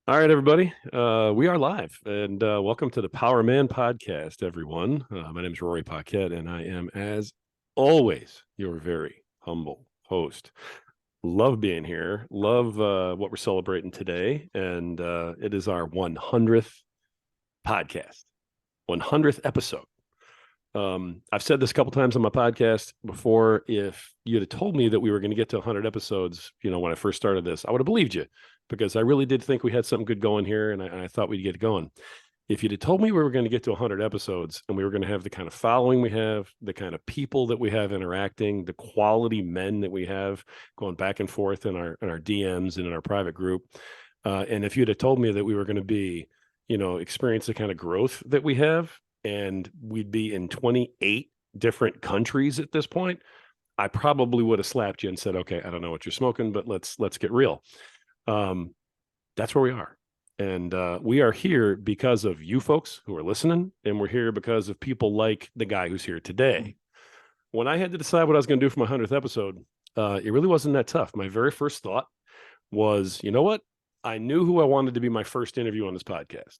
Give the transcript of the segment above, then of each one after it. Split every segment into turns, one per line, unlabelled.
All right, everybody. We are live, and welcome to the Power Man Podcast, everyone. My name is Rory Paquette, and I am, as always, your very humble host. Love being here. Love what we're celebrating today, and it is our 100th podcast, 100th episode. I've said this a couple times on my podcast before. If you'd have told me that we were going to get to 100 episodes, when I first started this, I would have believed you because I really did think we had something good going here, and I thought we'd get going. If you'd have told me we were going to get to 100 episodes and we were going to have the kind of following we have, the kind of people that we have interacting, the quality men that we have going back and forth in our DMs and in our private group, and if you'd have told me that we were going to be, experience the kind of growth that we have, and we'd be in 28 different countries at this point, I probably would have slapped you and said, "Okay, I don't know what you're smoking, but let's get real." Um, that's where we are, and we are here because of you folks who are listening, and we're here because of people like the guy who's here today. When I had to decide what I was going to do for my 100th episode, it really wasn't that tough. My very first thought was, you know what? I knew who I wanted to be my first interview on this podcast,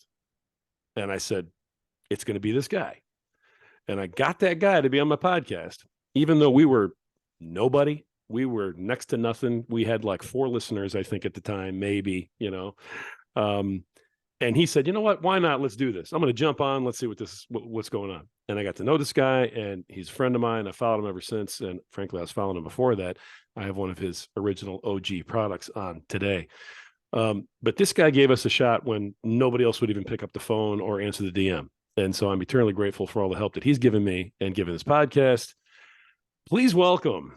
and I said, it's going to be this guy. And I got that guy to be on my podcast, even though we were nobody. We were next to nothing. We had like 4 listeners, I think, at the time, maybe, Um, and he said, you know what? Why not? Let's do this. I'm going to jump on. Let's see what's going on. And I got to know this guy, and he's a friend of mine. I followed him ever since. And frankly, I was following him before that. I have one of his original OG products on today. But this guy gave us a shot when nobody else would even pick up the phone or answer the DM. And so I'm eternally grateful for all the help that he's given me and given this podcast. Please welcome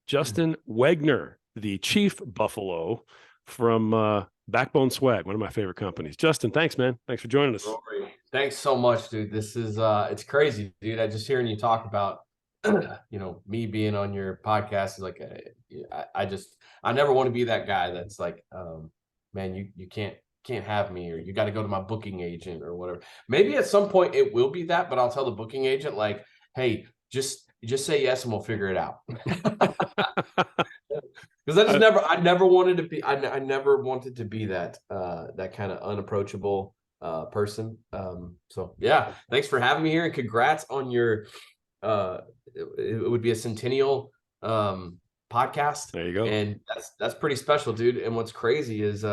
Justin Wegner, the Chief Buffalo from Backbone Swag, one of my favorite companies. Justin, thanks, man. Thanks for joining us.
Rory, thanks so much, dude. This is it's crazy, dude. I just hearing you talk about me being on your podcast is like I never want to be that guy that's like, man, you can't have me, or you got to go to my booking agent or whatever. Maybe at some point it will be that, but I'll tell the booking agent like, hey, just say yes and we'll figure it out. Because I never wanted to be I never wanted to be that kind of unapproachable person. So yeah, thanks for having me here, and congrats on your it would be a centennial podcast.
There you go.
And that's pretty special, dude. And what's crazy is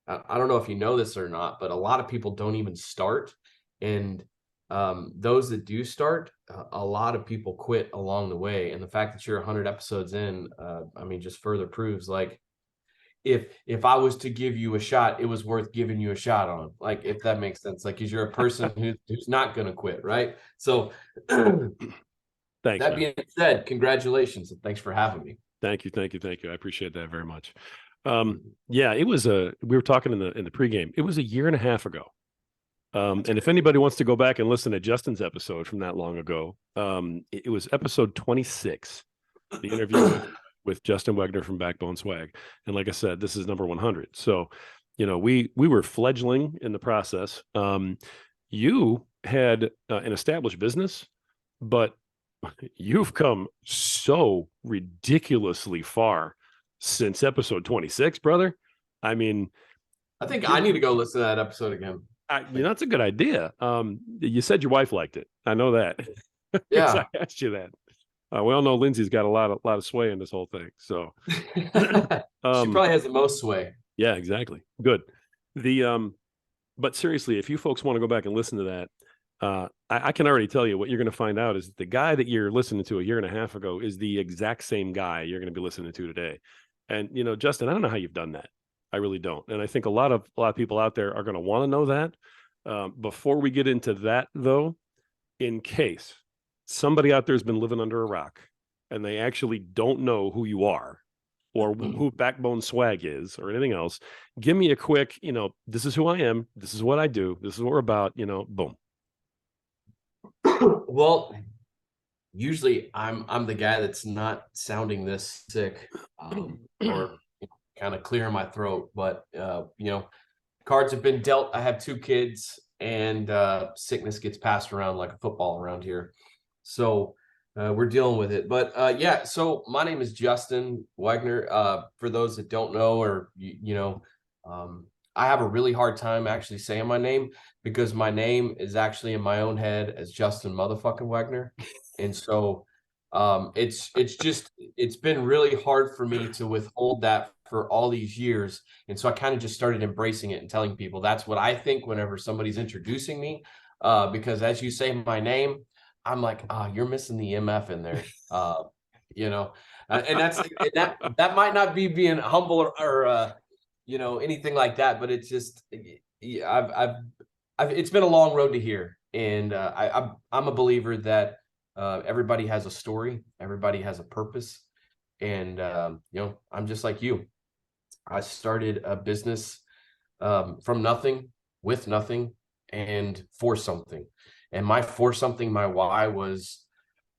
I don't know if you know this or not, but a lot of people don't even start. And those that do start, a lot of people quit along the way. And the fact that you're 100 episodes in, I mean, just further proves like if I was to give you a shot, it was worth giving you a shot on. Like, if that makes sense. Like, because you're a person who's not going to quit, right? So
Thanks,
that
man.
being said, congratulations and thanks for having me.
Thank you. I appreciate that very much. Yeah, it was we were talking in the pregame. It was a year and a half ago. And if anybody wants to go back and listen to Justin's episode from that long ago, it was episode 26, the interview with Justin Wegner from Backbone Swag. And like I said, this is number 100. So, we were fledgling in the process. You had an established business, but you've come so ridiculously far since episode 26, brother. I mean,
I think I need to go listen to that episode again.
that's a good idea. You said your wife liked it. I know that.
Yeah.
I asked you that. We all know Lindsay's got a lot of sway in this whole thing. So
She probably has the most sway.
yeah, exactly. Good. But seriously, if you folks want to go back and listen to that, I can already tell you what you're going to find out is that the guy that you're listening to a year and a half ago is the exact same guy you're going to be listening to today. And Justin, I don't know how you've done that. I really don't. And I think a lot of people out there are going to want to know that. Before we get into that, though, in case somebody out there has been living under a rock and they actually don't know who you are or who Backbone Swag is or anything else, give me a quick, this is who I am. This is what I do. This is what we're about, boom.
Well, usually I'm the guy that's not sounding this sick, or kind of clearing my throat, but cards have been dealt. I have 2 kids, and sickness gets passed around like a football around here. So we're dealing with it. But yeah, so my name is Justin Wegner. For those that don't know, or I have a really hard time actually saying my name because my name is actually in my own head as Justin motherfucking Wegner. And so it's been really hard for me to withhold that for all these years. And so I kind of just started embracing it and telling people that's what I think whenever somebody's introducing me. Because as you say my name, I'm like, you're missing the MF in there. You know, and that might not be being humble or anything like that, but it's just yeah, it's been a long road to here, and I'm a believer that everybody has a story, everybody has a purpose, and I'm just like you. I started a business from nothing, with nothing, and for something. And my for something, my why was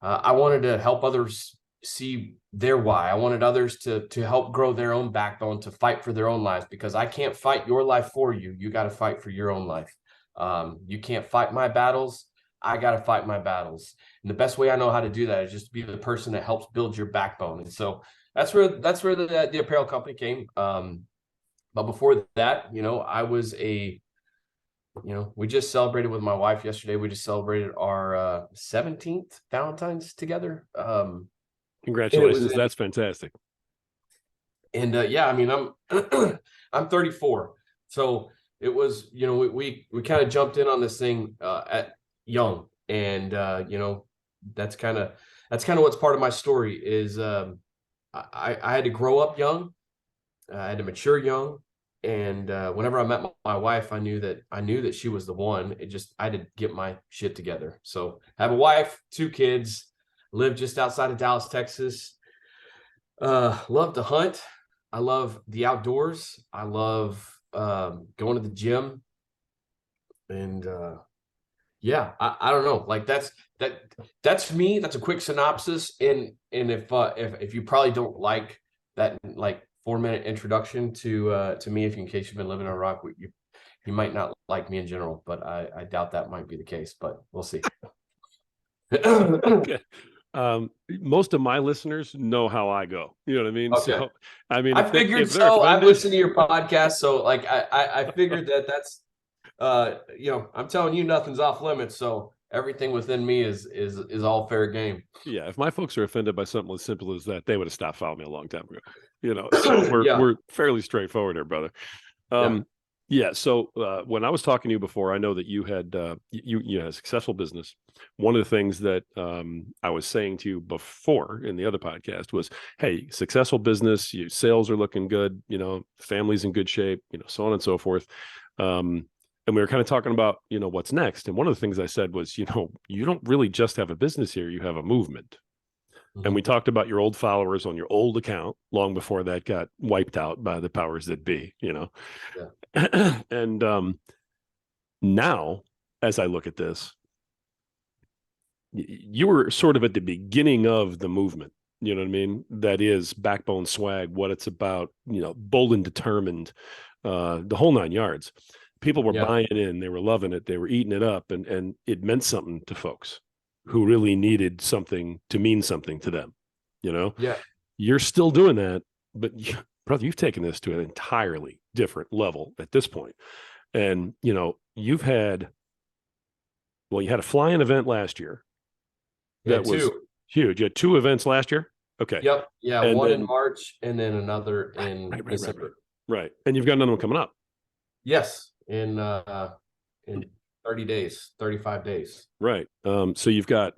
I wanted to help others see their why. I wanted others to help grow their own backbone, to fight for their own lives, because I can't fight your life for you. You got to fight for your own life. You can't fight my battles. I got to fight my battles. And the best way I know how to do that is just to be the person that helps build your backbone. And so that's where the apparel company came. But before that, I was we just celebrated with my wife yesterday. We just celebrated our 17th Valentine's together. And it was,
Congratulations. That's fantastic.
and yeah, I mean, I'm 34, so it was, we kind of jumped in on this thing at young, and that's kind of what's part of my story is I had to grow up young. I had to mature young, and whenever I met my wife, I knew that she was the one. I had to get my shit together. So I have a wife, 2 kids, live just outside of Dallas, Texas. Love to hunt. I love the outdoors. I love going to the gym, and yeah, I don't know. Like that's me. That's a quick synopsis. And if you probably don't like that, like 4-minute introduction to me, in case you've been living on a rock, you might not like me in general, but I doubt that might be the case, but we'll see.
Okay. Most of my listeners know how I go. You know what I mean?
Okay.
So, I mean,
I
if
figured
they're
so. I've
offended,
listened to your podcast, so like I figured that's I'm telling you nothing's off limits, so everything within me is all fair game.
yeah, if my folks are offended by something as simple as that, they would have stopped following me a long time ago. So we're
Yeah,
we're fairly straightforward here, brother.
yeah,
Yeah. So when I was talking to you before, I know that you had you had a successful business. One of the things that I was saying to you before in the other podcast was, "Hey, successful business, sales are looking good. Family's in good shape. So on and so forth." And we were kind of talking about what's next. And one of the things I said was, you don't really just have a business here; you have a movement. And we
mhm,
talked about your old followers on your old account long before that got wiped out by the powers that be.
yeah,
And now, as I look at this, you were sort of at the beginning of the movement. You know what I mean? That is backbone swag, what it's about, bold and determined, the whole 9 yards. People were
yeah,
buying in, they were loving it, they were eating it up, and it meant something to folks who really needed something to mean something to them. You know,
yeah,
you're still doing that, but brother, you've taken this to an entirely different level at this point. And you had a flying event last year
yeah.
that was
Two.
huge. You had 2 events last year. Okay.
Yep. Yeah.
And
One in
then
March and then another
right,
in
right, right, right, right.
December.
Right. And you've got another one coming up.
Yes. In 30 days, 35 days.
Right. So you've got,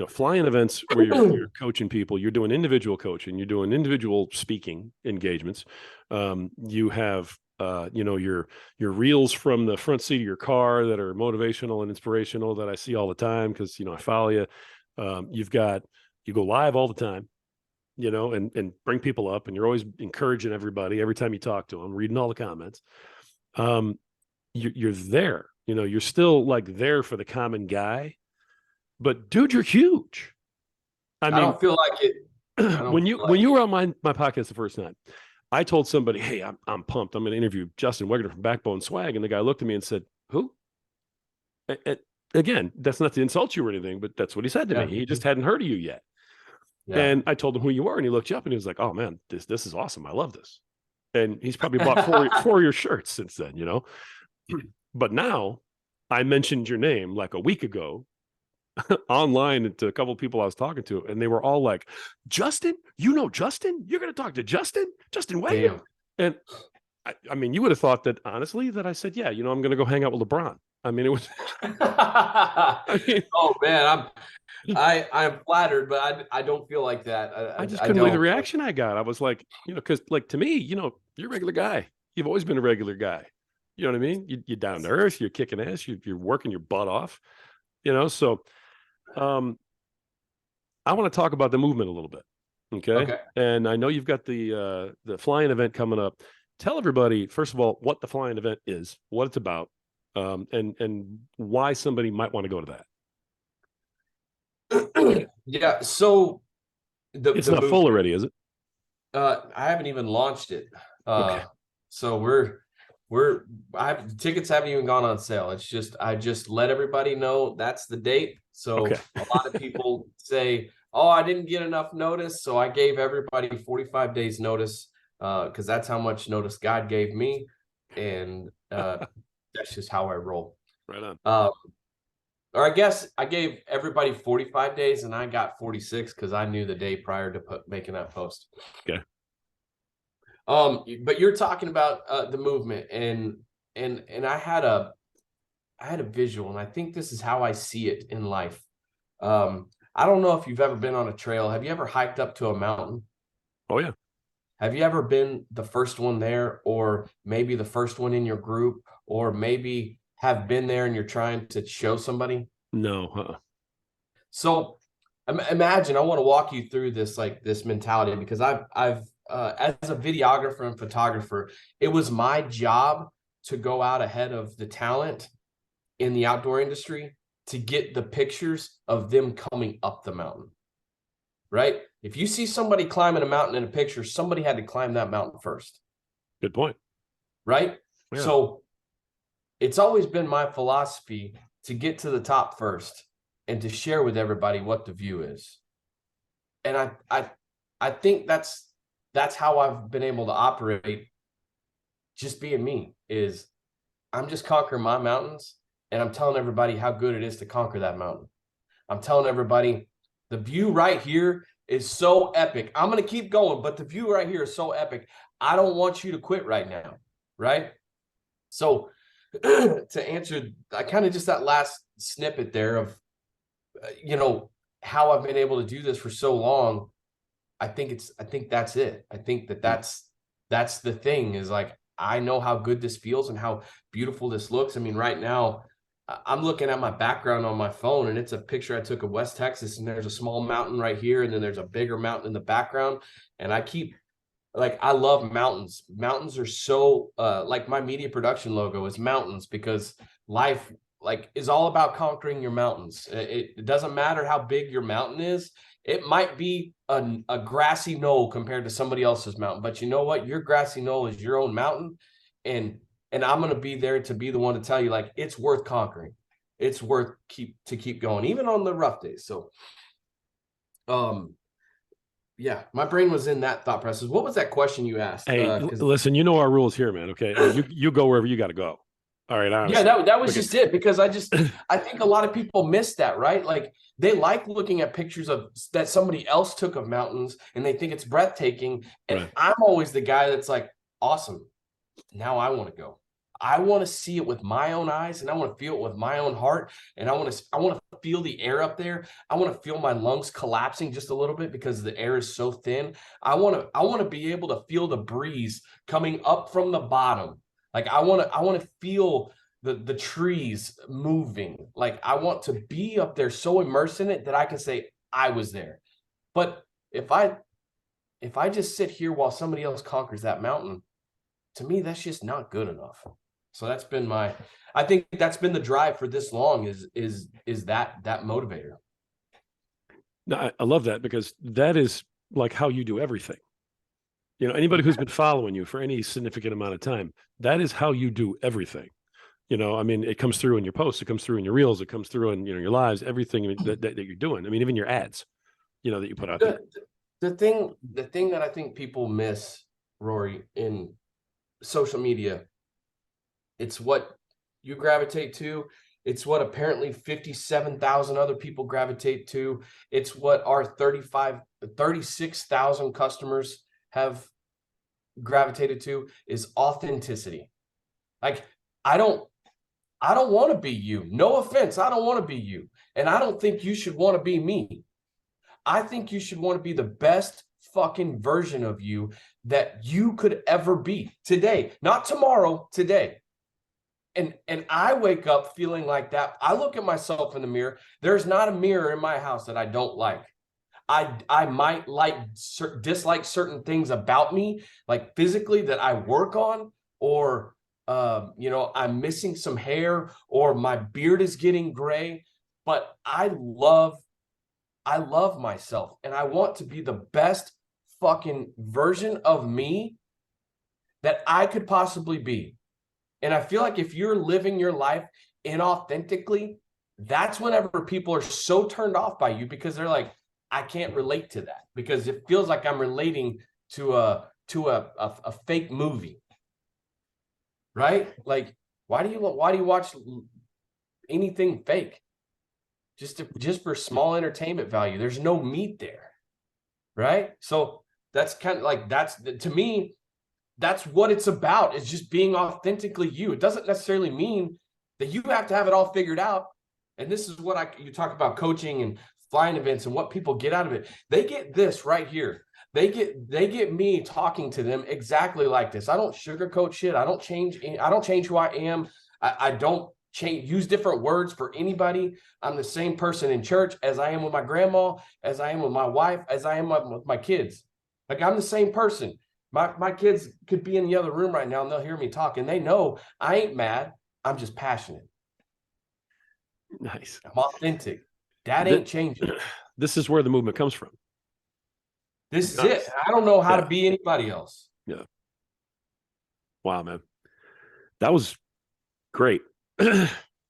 flying events where you're coaching people, you're doing individual coaching, you're doing individual speaking engagements. You have your reels from the front seat of your car that are motivational and inspirational that I see all the time because I follow you. You go live all the time, and bring people up, and you're always encouraging everybody every time you talk to them, reading all the comments. You're there, you're still like there for the common guy, but dude, you're huge. I
I
mean,
don't feel like it. I don't
when you
feel
when
like
you
it.
were on my podcast the first time, I told somebody, "Hey, I'm pumped. I'm going to interview Justin Wegner from Backbone Swag," and the guy looked at me and said, "Who?" And again, that's not to insult you or anything, but that's what he said to me.
Yeah.
He just hadn't heard of you yet.
Yeah.
And I told him who you were, and he looked you up, and he was like, "Oh man, this is awesome. I love this." And he's probably bought four of your shirts since then, you know. But now I mentioned your name like a week ago online to a couple of people I was talking to, and they were all like, Justin, you know Justin? You're gonna talk to Justin Wegner?
Damn.
And I mean, you would have thought that honestly, that I said, yeah, you know, I'm gonna go hang out with LeBron. I mean, it was I mean,
Oh man, I'm flattered, but I don't feel like that.
I just
I
couldn't believe the
don't.
reaction I got. I was like, you know, because like to me, you know, you're a regular guy. You've always been a regular guy. You know what I mean? You're down to earth. You're kicking ass. You're working your butt off. You know, so um, I want to talk about the movement a little bit. Okay,
Okay.
and I know you've got the flying event coming up. Tell everybody first of all what the flying event is, what it's about, and why somebody might want to go to that.
Yeah. So
It's
the
not
move.
full already, is it?
I haven't even launched it.
Okay.
So tickets haven't even gone on sale. It's just I just let everybody know that's the date. So
Okay.
a lot of people say, "Oh, I didn't get enough notice," so I gave everybody 45 days notice because that's how much notice God gave me, and that's just how I roll.
Right on.
Uh, or I guess I gave everybody 45 days, and I got 46 because I knew the day prior to making that post.
Okay.
But you're talking about the movement, and I had a visual, and I think this is how I see it in life. I don't know if you've ever been on a trail. Have you ever hiked up to a mountain?
Oh yeah.
Have you ever been the first one there, or maybe the first one in your group, or maybe have been there and you're trying to show somebody?
No.
So imagine I want to walk you through this like this mentality because I've as a videographer and photographer, it was my job to go out ahead of the talent in the outdoor industry to get the pictures of them coming up the mountain. Right? If you see somebody climbing a mountain in a picture, somebody had to climb that mountain first.
Good point.
Right?
Yeah.
So it's always been my philosophy to get to the top first and to share with everybody what the view is. And I think that's how I've been able to operate just being me is I'm just conquering my mountains and I'm telling everybody how good it is to conquer that mountain. I'm telling everybody the view right here is so epic. I'm going to keep going, but the view right here is so epic. I don't want you to quit right now. Right? So to answer I kind of just that last snippet there of how I've been able to do this for so long. I think that's it. I think that's the thing is like I know how good this feels and how beautiful this looks. I mean, right now I'm looking at my background on my phone and it's a picture I took of West Texas and there's a small mountain right here and then there's a bigger mountain in the background and I love mountains. Mountains are so like my media production logo is mountains because life like is all about conquering your mountains. It doesn't matter how big your mountain is. It might be a grassy knoll compared to somebody else's mountain, but you know what? Your grassy knoll is your own mountain, and I'm going to be there to be the one to tell you like it's worth conquering. It's worth keep going, even on the rough days. So, yeah, my brain was in that thought process. What was that question you asked?
Hey,
Because
listen, you know our rules here, man. Okay, and you go wherever you got to go. All right,
yeah,
honestly.
that was
Okay.
just it because I think a lot of people miss that, right? Like they like looking at pictures of that somebody else took of mountains and they think it's breathtaking. And
Right.
I'm always the guy that's like, awesome. Now I want to go. I want to see it with my own eyes and I want to feel it with my own heart. And I want to feel the air up there. I want to feel my lungs collapsing just a little bit because the air is so thin. I want to be able to feel the breeze coming up from the bottom. Like I want to feel the trees moving. Like I want to be up there so immersed in it that I can say I was there. But if I just sit here while somebody else conquers that mountain, to me that's just not good enough. So that's been I think that's been the drive for this long is that motivator.
No, I love that because that is like how you do everything. You know, anybody who's been following you for any significant amount of time, that is how you do everything. You know, I mean, it comes through in your posts, it comes through in your reels, it comes through in your lives, everything that you're doing. I mean, even your ads, you know, that you put out there.
The thing that I think people miss, Rory, in social media. It's what you gravitate to. It's what apparently 57,000 other people gravitate to. It's what our 36,000 customers have gravitated to, is authenticity. Like, I don't want to be you. No offense. I don't want to be you. And I don't think you should want to be me. I think you should want to be the best fucking version of you that you could ever be today, not tomorrow, today. And I wake up feeling like that. I look at myself in the mirror. There's not a mirror in my house that I don't like. I might dislike certain things about me, like physically, that I work on, or I'm missing some hair, or my beard is getting gray. But I love myself, and I want to be the best fucking version of me that I could possibly be. And I feel like if you're living your life inauthentically, that's whenever people are so turned off by you, because they're like, I can't relate to that, because it feels like I'm relating to a fake movie. Right? Like, why do you watch anything fake? Just for small entertainment value. There's no meat there. Right? So that's kind of like, to me, that's what it's about, is just being authentically you. It doesn't necessarily mean that you have to have it all figured out. And this is what you talk about coaching and flying events and what people get out of it. They get this right here. They get me talking to them exactly like this. I don't sugarcoat shit. I don't change who I am. I don't use different words for anybody. I'm the same person in church as I am with my grandma, as I am with my wife, as I am with my kids. Like, I'm the same person. My kids could be in the other room right now and they'll hear me talk, and they know I ain't mad. I'm just passionate.
Nice.
I'm authentic. That ain't changing.
This is where the movement comes from.
This is it. I don't know how
Yeah.
to be anybody else.
Yeah. Wow, man. That was great. I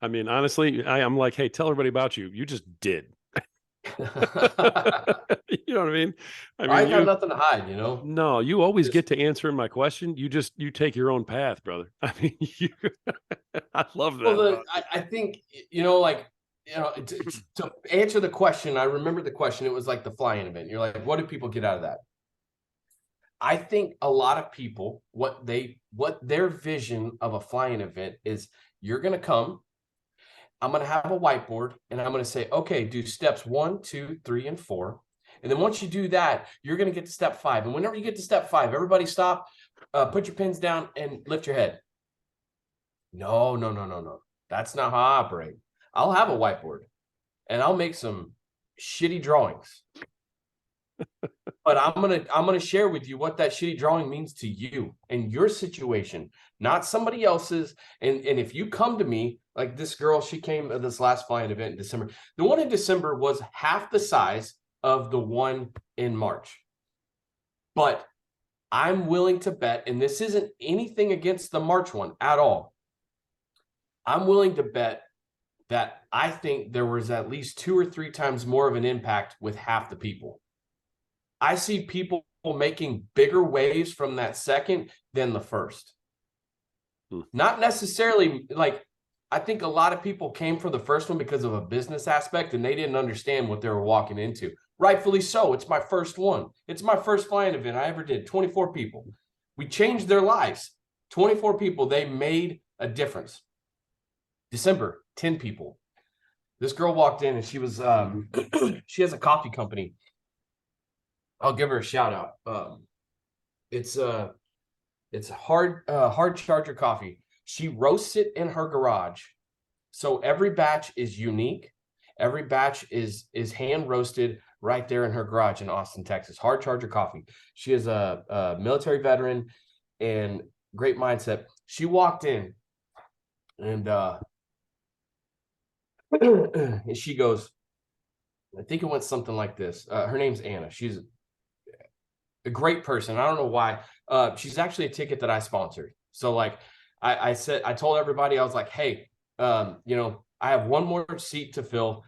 mean, honestly, I'm like, hey, tell everybody about you. You just did. You know what I mean?
I got nothing to hide, you know?
No, you always get to answering my question. You take your own path, brother. I mean, I love that.
Well, I think, to answer the question, I remember the question. It was like the fly-in event. You're like, what do people get out of that? I think a lot of people, what their vision of a fly-in event is, you're going to come, I'm going to have a whiteboard, and I'm going to say, okay, do steps 1, 2, 3, and 4. And then once you do that, you're going to get to step 5. And whenever you get to step 5, everybody stop, put your pins down, and lift your head. No. That's not how I operate. I'll have a whiteboard, and I'll make some shitty drawings. But I'm gonna share with you what that shitty drawing means to you and your situation, not somebody else's. And if you come to me, like this girl, she came to this last flying event in December. The one in December was half the size of the one in March. But I'm willing to bet, and this isn't anything against the March one at all, I'm willing to bet that I think there was at least 2 or 3 times more of an impact with half the people. I see people making bigger waves from that second than the first. Not necessarily, like, I think a lot of people came for the first one because of a business aspect, and they didn't understand what they were walking into. Rightfully so. It's my first one. It's my first flying event I ever did. 24 people. We changed their lives. 24 people. They made a difference. December, 10 people. This girl walked in, and she was she has a coffee company. I'll give her a shout out. It's hard charger coffee. She roasts it in her garage. So every batch is unique. Every batch is hand roasted right there in her garage in Austin, Texas. Hard charger coffee. She is a military veteran and great mindset. She walked in and and she goes, I think it went something like this. Her name's Anna. She's a great person. I don't know why. She's actually a ticket that I sponsored. So like I told everybody, I was like, hey, I have one more seat to fill.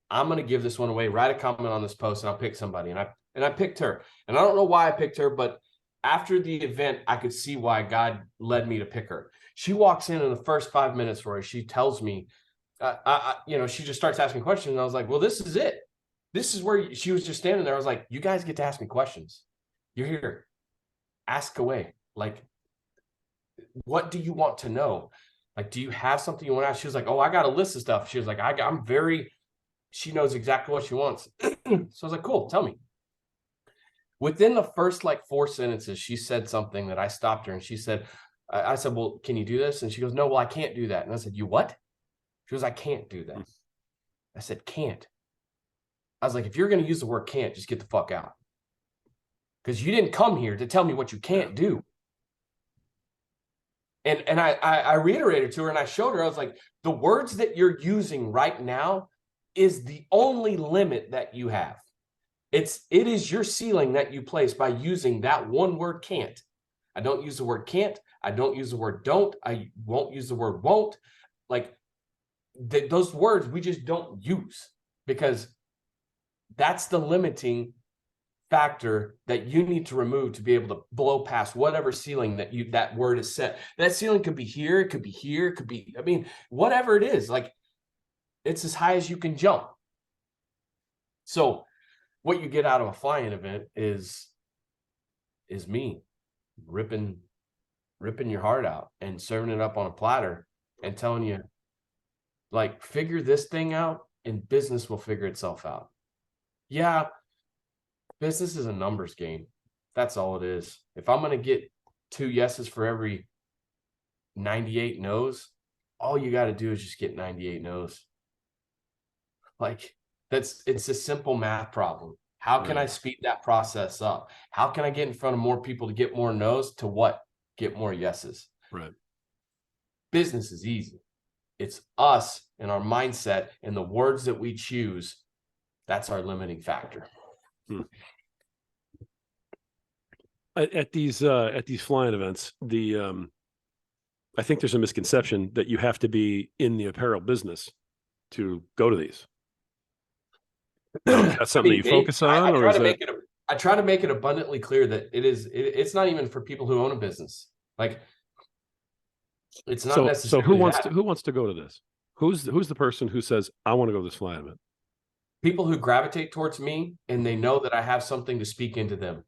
I'm going to give this one away. Write a comment on this post and I'll pick somebody. And I picked her. And I don't know why I picked her, but after the event, I could see why God led me to pick her. She walks in the first 5 minutes, Roy. She tells me, she just starts asking questions. And I was like, well, this is it. This is where she was just standing there. I was like, you guys get to ask me questions. You're here. Ask away. Like, what do you want to know? Like, do you have something you want to ask? She was like, oh, I got a list of stuff. She was like, she knows exactly what she wants. So I was like, cool, tell me. Within the first like 4 sentences, she said something that I stopped her and she said, I said, well, can you do this? And she goes, no, well, I can't do that. And I said, you what? She goes, I can't do that. I said, can't. I was like, if you're going to use the word can't, just get the fuck out. Because you didn't come here to tell me what you can't do. And I reiterated to her and I showed her, I was like, the words that you're using right now is the only limit that you have. It is your ceiling that you place by using that one word can't. I don't use the word can't. I don't use the word don't. I won't use the word won't. Like those words we just don't use because that's the limiting factor that you need to remove to be able to blow past whatever ceiling that word is set. That ceiling could be here, it could be here, it could be, I mean, whatever it is, like it's as high as you can jump. So what you get out of a flying event is me ripping your heart out and serving it up on a platter and telling you, like, figure this thing out and business will figure itself out. Yeah, business is a numbers game. That's all it is. If I'm going to get 2 yeses for every 98 no's, all you got to do is just get 98 no's. Like it's a simple math problem. How can I speed that process up? How can I get in front of more people to get more no's to what? Get more yeses.
Right.
Business is easy. It's us and our mindset and the words that we choose. That's our limiting factor.
At these flying events, I think there's a misconception that you have to be in the apparel business to go to these. Is that something that you focus on, or is that?
I try to make it abundantly clear that it's not even for people who own a business. Like it's not necessarily.
So who wants to go to this? Who's the person who says, I want to go to this flying event?
People who gravitate towards me and they know that I have something to speak into them.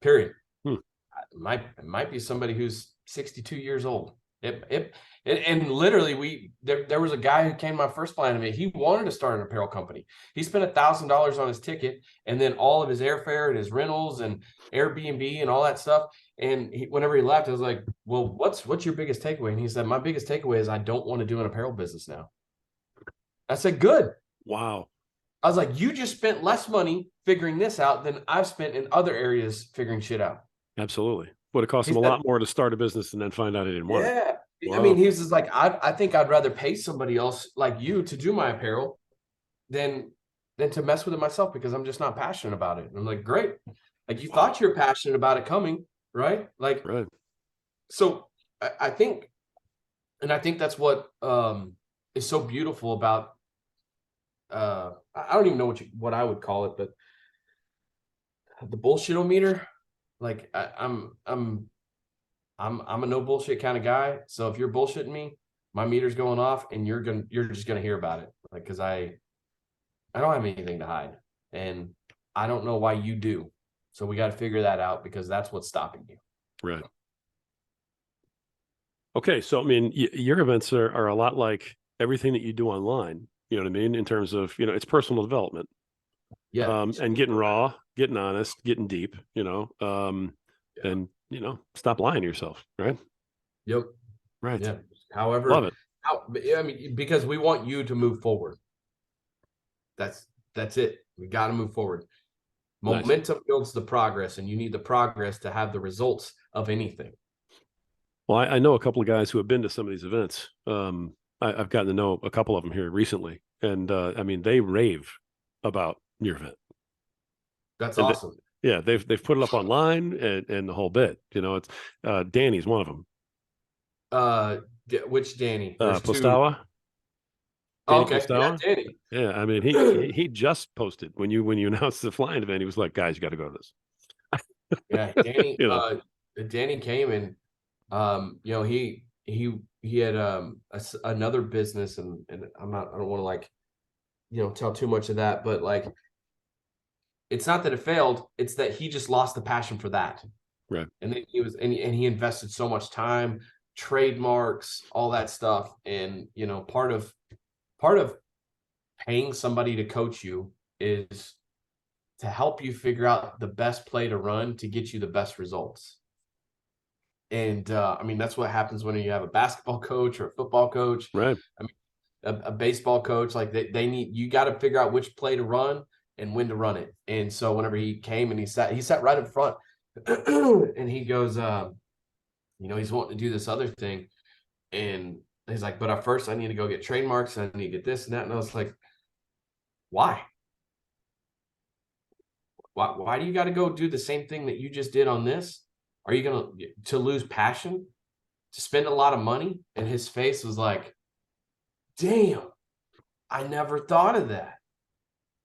Period. It might be somebody who's 62 years old. And literally there was a guy who came to my first flying event. He wanted to start an apparel company. He spent $1,000 on his ticket and then all of his airfare and his rentals and Airbnb and all that stuff. And whenever he left, I was like, well, what's your biggest takeaway? And he said, my biggest takeaway is I don't want to do an apparel business now. I said, good.
Wow.
I was like, you just spent less money figuring this out than I've spent in other areas figuring shit out.
Absolutely. Would have cost him a lot more to start a business and then find out he didn't want it.
Yeah. Wow. I mean, he was just like, I think I'd rather pay somebody else like you to do my apparel than to mess with it myself because I'm just not passionate about it. And I'm like, great. Like you thought you were passionate about it coming, right? Like,
right.
So I think that's what is so beautiful about I don't even know what I would call it, but the bullshit-o-meter. Like I'm a no bullshit kind of guy. So if you're bullshitting me, my meter's going off, and you're just gonna hear about it. Like because I don't have anything to hide, and I don't know why you do. So we got to figure that out because that's what's stopping you.
Right. Okay, so I mean, your events are a lot like everything that you do online. You know what I mean? In terms of, it's personal development.
Yeah.
And getting raw, getting honest, getting deep, and, stop lying to yourself. Right.
Yep.
Right.
Yeah. However,
love it.
I mean, because we want you to move forward. That's it. We got to move forward. Momentum builds the progress, and you need the progress to have the results of anything.
Well, I know a couple of guys who have been to some of these events. I've gotten to know a couple of them here recently, and I mean, they rave about your event.
That's awesome.
They've put it up online and the whole bit. It's Danny's one of them.
Which Danny?
Postawa.
Oh, okay, Postawa? Yeah, Danny.
Yeah, I mean, he just posted when you announced the flying event. He was like, "Guys, you got to go to this."
Yeah, Danny,
You know,
Danny came and you know, he had another business, and I don't want to like, you know, tell too much of that, but like it's not that it failed, it's that he just lost the passion for that.
right,
And then and he invested so much time, trademarks, all that stuff. And you know, part of paying somebody to coach you is to help you figure out the best play to run to get you the best results. And I mean, that's what happens when you have a basketball coach or a football coach.
right.
I mean, a baseball coach, like they need, you got to figure out which play to run and when to run it. And so whenever he came and he sat right in front and he goes, you know, he's wanting to do this other thing. And he's like, but at first I need to go get trademarks. I need to get this and that. And I was like, why? Why do you got to go do the same thing that you just did on this? Are you going to lose passion, to spend a lot of money? And his face was like, damn, I never thought of that.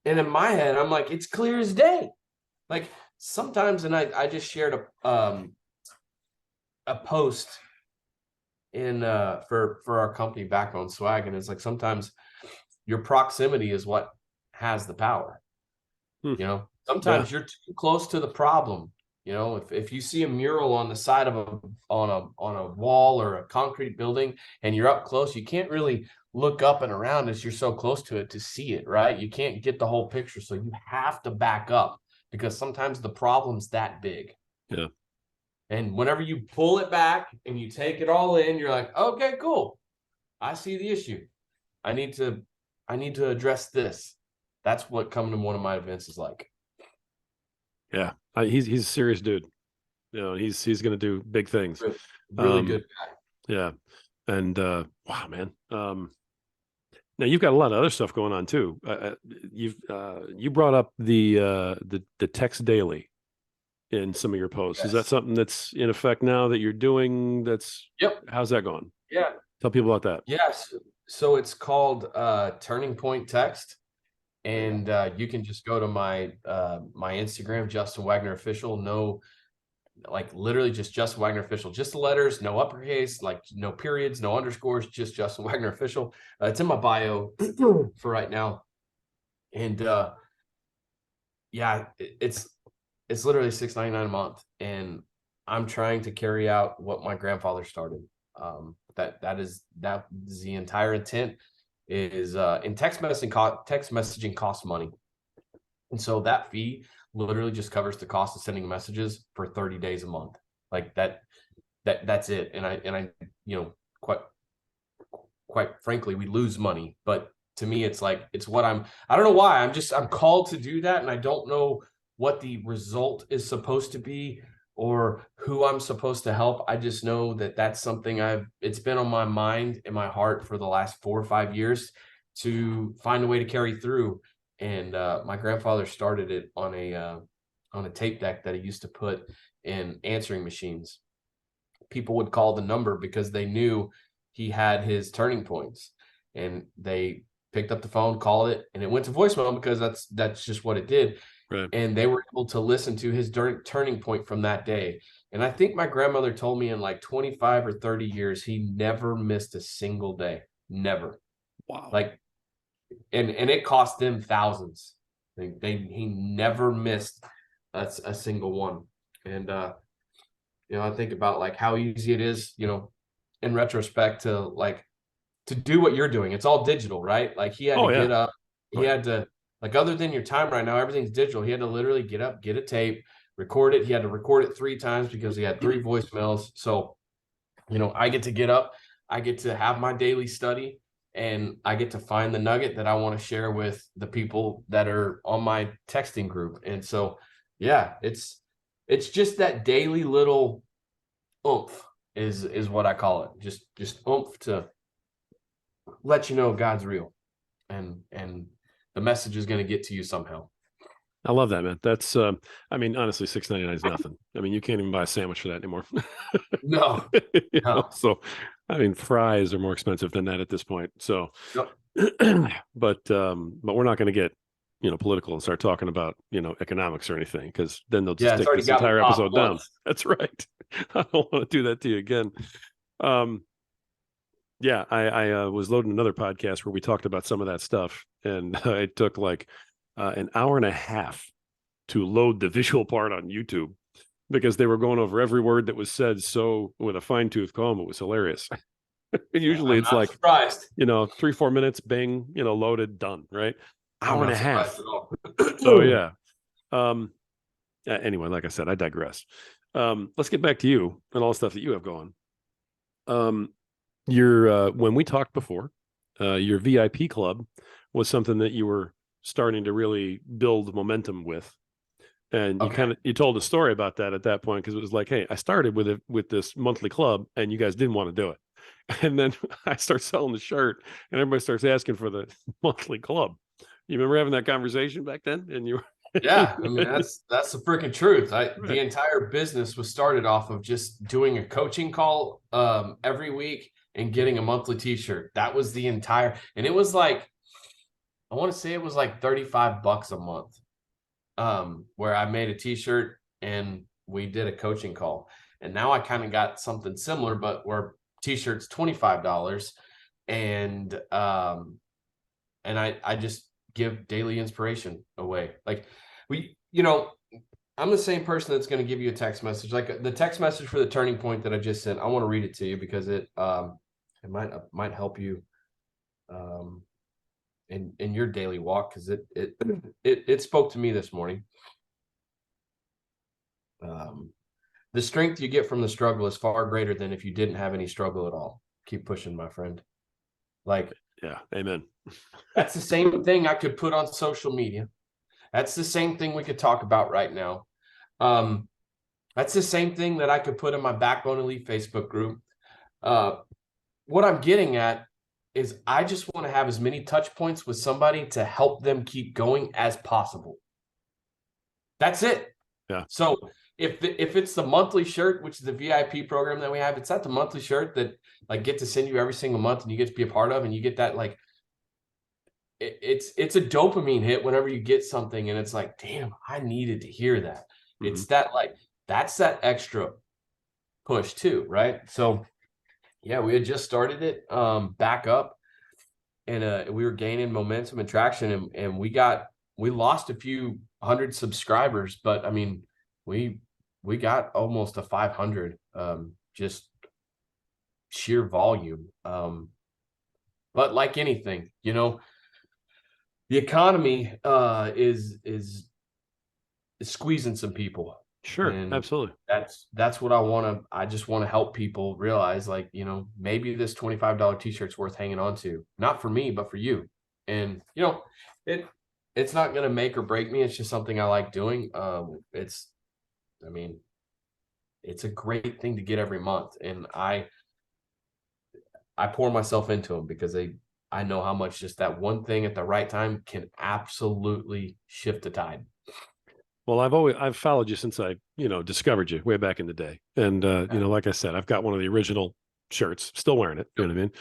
And in my head, I'm like, it's clear as day. Like sometimes, and I just shared a post in for our company Backbone Swag, and it's like sometimes your proximity is what has the power.
Hmm.
You know,
Yeah.
sometimes you're too close to the problem. You know, if you see a mural on the side of on a wall or a concrete building and you're up close, you can't really look up and around as you're so close to it to see it, right? You can't get the whole picture. So you have to back up because sometimes the problem's that big.
Yeah.
And whenever you pull it back and you take it all in, you're like, okay, cool. I see the issue. I need to address this. That's what coming to one of my events is like.
Yeah. He's a serious dude. You know, he's going to do big things.
Really, really
Um,
good.
yeah. And wow, man. Now you've got a lot of other stuff going on too. You brought up the text daily in some of your posts. Is that
Yes.
something that's in effect now that you're doing?
Yep.
How's that going?
Yeah.
Tell people about that.
Yes. So it's called Turning Point Text. And you can just go to my Instagram, Justin Wagner Official. No, like literally just Justin Wagner Official, just the letters, no uppercase, like no periods, no underscores, just Justin Wagner Official. It's in my bio for right now. And yeah, it's literally $6.99 a month. And I'm trying to carry out what my grandfather started. That is the entire intent is in text messaging costs money. And so that fee literally just covers the cost of sending messages for 30 days a month. Like that's it. And I, you know, quite frankly, we lose money. But to me, it's like it's what I don't know why. I'm called to do that. And I don't know what the result is supposed to be or who I'm supposed to help. I just know that that's something it's been on my mind and my heart for the last 4 or 5 years to find a way to carry through. And my grandfather started it on a tape deck that he used to put in answering machines. People would call the number because they knew he had his turning points, and they picked up the phone, called it, and it went to voicemail because that's just what it did.
Right.
And they were able to listen to his turning point from that day. And I think my grandmother told me in like 25 or 30 years, he never missed a single day. Never.
Wow.
Like, and it cost them thousands. He never missed a single one. And you know, I think about like how easy it is, you know, in retrospect to do what you're doing. It's all digital, right? Like he had to
Oh yeah.
get up,
Oh
he
yeah.
had to, like, other than your time right now, everything's digital. He had to literally get up, get a tape, record it. He had to record it 3 times because he had 3 voicemails. So, you know, I get to get up, I get to have my daily study, and I get to find the nugget that I want to share with the people that are on my texting group. And so, yeah, it's just that daily little oomph is what I call it. Just oomph to let you know God's real, and the message is going to get to you somehow.
I love that, man. That's I mean, honestly, $6.99 is nothing. I mean, you can't even buy a sandwich for that anymore.
No,
You know,
no,
so I mean, fries are more expensive than that at this point. So
no.
but we're not going to get political and start talking about, economics or anything, because then they'll just
Yeah, it's
take
already
this
got me
entire
popped
episode down.
once.
That's right. I don't want to do that to you again. Um, yeah, I was loading another podcast where we talked about some of that stuff, and it took like an hour and a half to load the visual part on YouTube because they were going over every word that was said so with a fine tooth comb. It was hilarious. Usually
I'm
it's
not
like,
surprised.
3-4 minutes, bing, loaded, done, right?
I'm
Hour and
not
a
surprised
half.
at all.
So yeah. Anyway, like I said, I digress. Let's get back to you and all the stuff that you have going. Um, your when we talked before, your VIP club was something that you were starting to really build momentum with. And
Okay.
you told a story about that at that point, because it was like, hey, I started with this monthly club and you guys didn't want to do it. And then I start selling the shirt and everybody starts asking for the monthly club. You remember having that conversation back then? And you
Yeah, I mean that's the freaking truth. The
right.
entire business was started off of just doing a coaching call every week and getting a monthly t-shirt. That was the entire, and it was like, I want to say it was like $35 a month. Where I made a t-shirt and we did a coaching call. And now I kind of got something similar, but where t-shirts $25, and I just give daily inspiration away. Like, we, I'm the same person that's going to give you a text message, like the text message for the turning point that I just sent. I want to read it to you because it might help you um in your daily walk, because it spoke to me this morning. Um, the strength you get from the struggle is far greater than if you didn't have any struggle at all. Keep pushing, my friend. Like,
Yeah. Amen.
that's the same thing I could put on social media. That's the same thing we could talk about right now. Um, that's the same thing that I could put in my Backbone Elite Facebook group. Uh, what I'm getting at is I just want to have as many touch points with somebody to help them keep going as possible. That's it.
Yeah.
So if it's the monthly shirt, which is the VIP program that we have, it's not the monthly shirt that like get to send you every single month and you get to be a part of, and you get that, like, it's a dopamine hit whenever you get something and it's like, damn, I needed to hear that.
Mm-hmm.
It's that, like, that's that extra push too, right? So yeah, we had just started it back up, and we were gaining momentum and traction, and we lost a few hundred subscribers, but I mean, we we got almost a 500, just sheer volume. But like anything, the economy is squeezing some people,
Sure.
and
Absolutely.
that's what I just want to help people realize, like, maybe this $25 t-shirt's worth hanging on to, not for me but for you. And it it's not going to make or break me. It's just something I like doing. I mean, it's a great thing to get every month, and I pour myself into them because I know how much just that one thing at the right time can absolutely shift the tide.
Well, I've followed you since I, discovered you way back in the day. And like I said, I've got one of the original shirts, still wearing it, you know what I mean?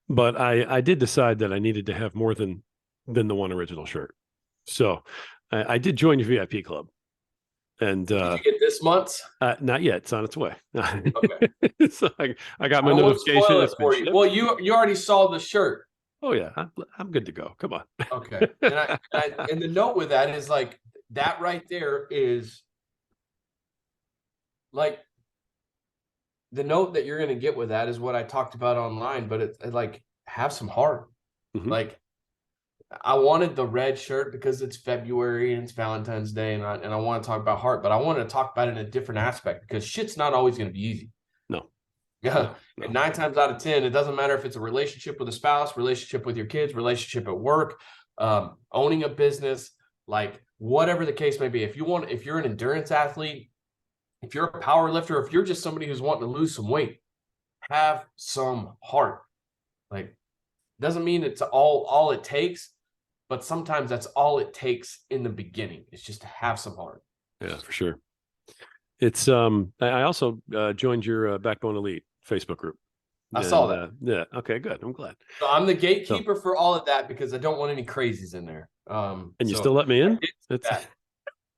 But I did decide that I needed to have more than the one original shirt. So I did join your VIP club. And
Did you get this month?
not yet. It's on its way.
Okay.
So I got
I
my
don't want to
notification.
spoil it
It's been
for you. Well,
shipped.
you already saw the shirt.
Oh yeah, I'm good to go. Come on.
Okay. And the note with that is, like, that right there is, like, the note that you're going to get with that is what I talked about online, but it's like, have some heart.
Mhm.
Like, I wanted the red shirt because it's February and it's Valentine's Day, and I want to talk about heart, but I wanted to talk about it in a different aspect because shit's not always going to be easy.
No,
Yeah.
no,
And
no.
9 times out of 10, it doesn't matter if it's a relationship with a spouse, relationship with your kids, relationship at work, owning a business, like whatever the case may be. If you're an endurance athlete, if you're a power lifter, if you're just somebody who's wanting to lose some weight, have some heart. Like, doesn't mean it's all it takes, but sometimes that's all it takes in the beginning. It's just to have some heart.
Yeah, for sure. It's I also joined your Backbone Elite Facebook group.
I saw
And
that.
yeah, okay, good. I'm glad.
So I'm the
So,
gatekeeper for all of that because I don't want any crazies in there.
and you still
So
let me
I
in?
did see
It's
that.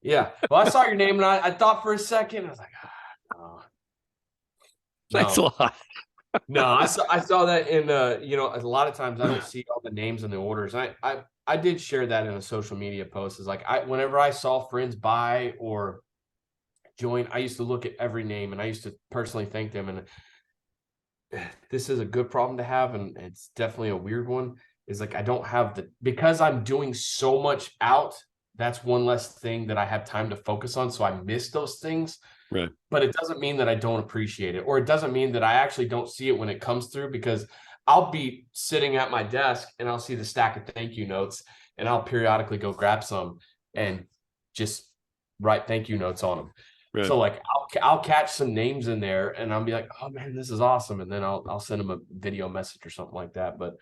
Yeah. Well, I saw your name and I thought for a second, I was like,
thanks a
no.
lot.
No, I saw that in you know, a lot of times I don't see all the names and the orders. I did share that in a social media post. Is like whenever I saw friends buy or join, I used to look at every name and I used to personally thank them. And this is a good problem to have, and it's definitely a weird one. Is like I don't have the because I'm doing so much out. That's one less thing that I have time to focus on. So I miss those things.
Right.
But it doesn't mean that I don't appreciate it, or it doesn't mean that I actually don't see it when it comes through because I'll be sitting at my desk and I'll see the stack of thank you notes and I'll periodically go grab some and just write thank you notes on them.
Right.
So like I'll catch some names in there and I'll be like, oh man, this is awesome. And then I'll send them a video message or something like that. But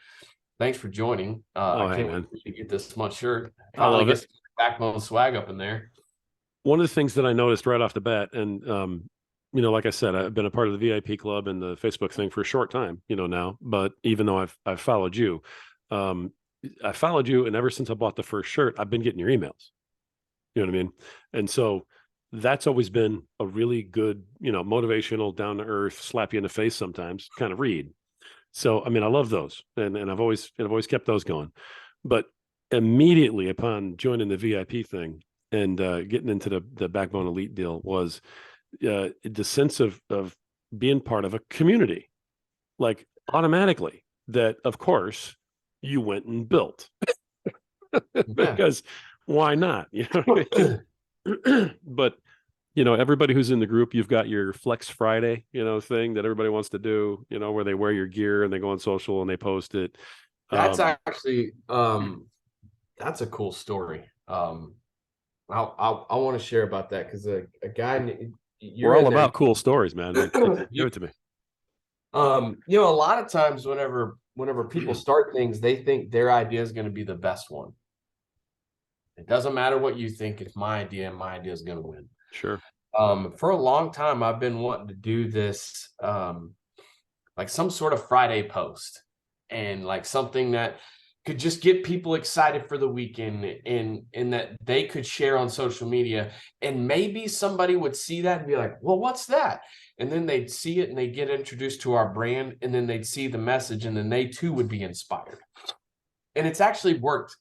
thanks for joining. I
Oh, hey,
can't wait
man.
to get this month shirt.
I
Finally
love
get
it.
some backbone swag up in there.
One of the things that I noticed right off the bat, and like I said, I've been a part of the VIP club and the Facebook thing for a short time, now. But even though I've followed you, um, I followed you, and ever since I bought the first shirt, I've been getting your emails. You know what I mean? And so that's always been a really good, motivational, down to earth, slap you in the face sometimes kind of read. So I mean, I love those, and I've always kept those going. But immediately upon joining the VIP thing and getting into the Backbone Elite deal was the sense of being part of a community, like automatically. That of course you went and built
Yeah.
because why not? But everybody who's in the group, you've got your Flex Friday, thing that everybody wants to do, where they wear your gear and they go on social and they post it.
That's
Um,
actually that's a cool story. I want to share about that because a guy
we're
you're
all
in there.
about cool stories, man. Like, give it to me.
You know, a lot of times whenever people start things, they think their idea is going to be the best one. It doesn't matter what you think; it's my idea, and my idea is going to win.
Sure.
For a long time, I've been wanting to do this, like some sort of Friday post, and like something that could just get people excited for the weekend, and that they could share on social media, and maybe somebody would see that and be like, "Well, what's that?" And then they'd see it and they get introduced to our brand, and then they'd see the message, and then they too would be inspired. And it's actually worked.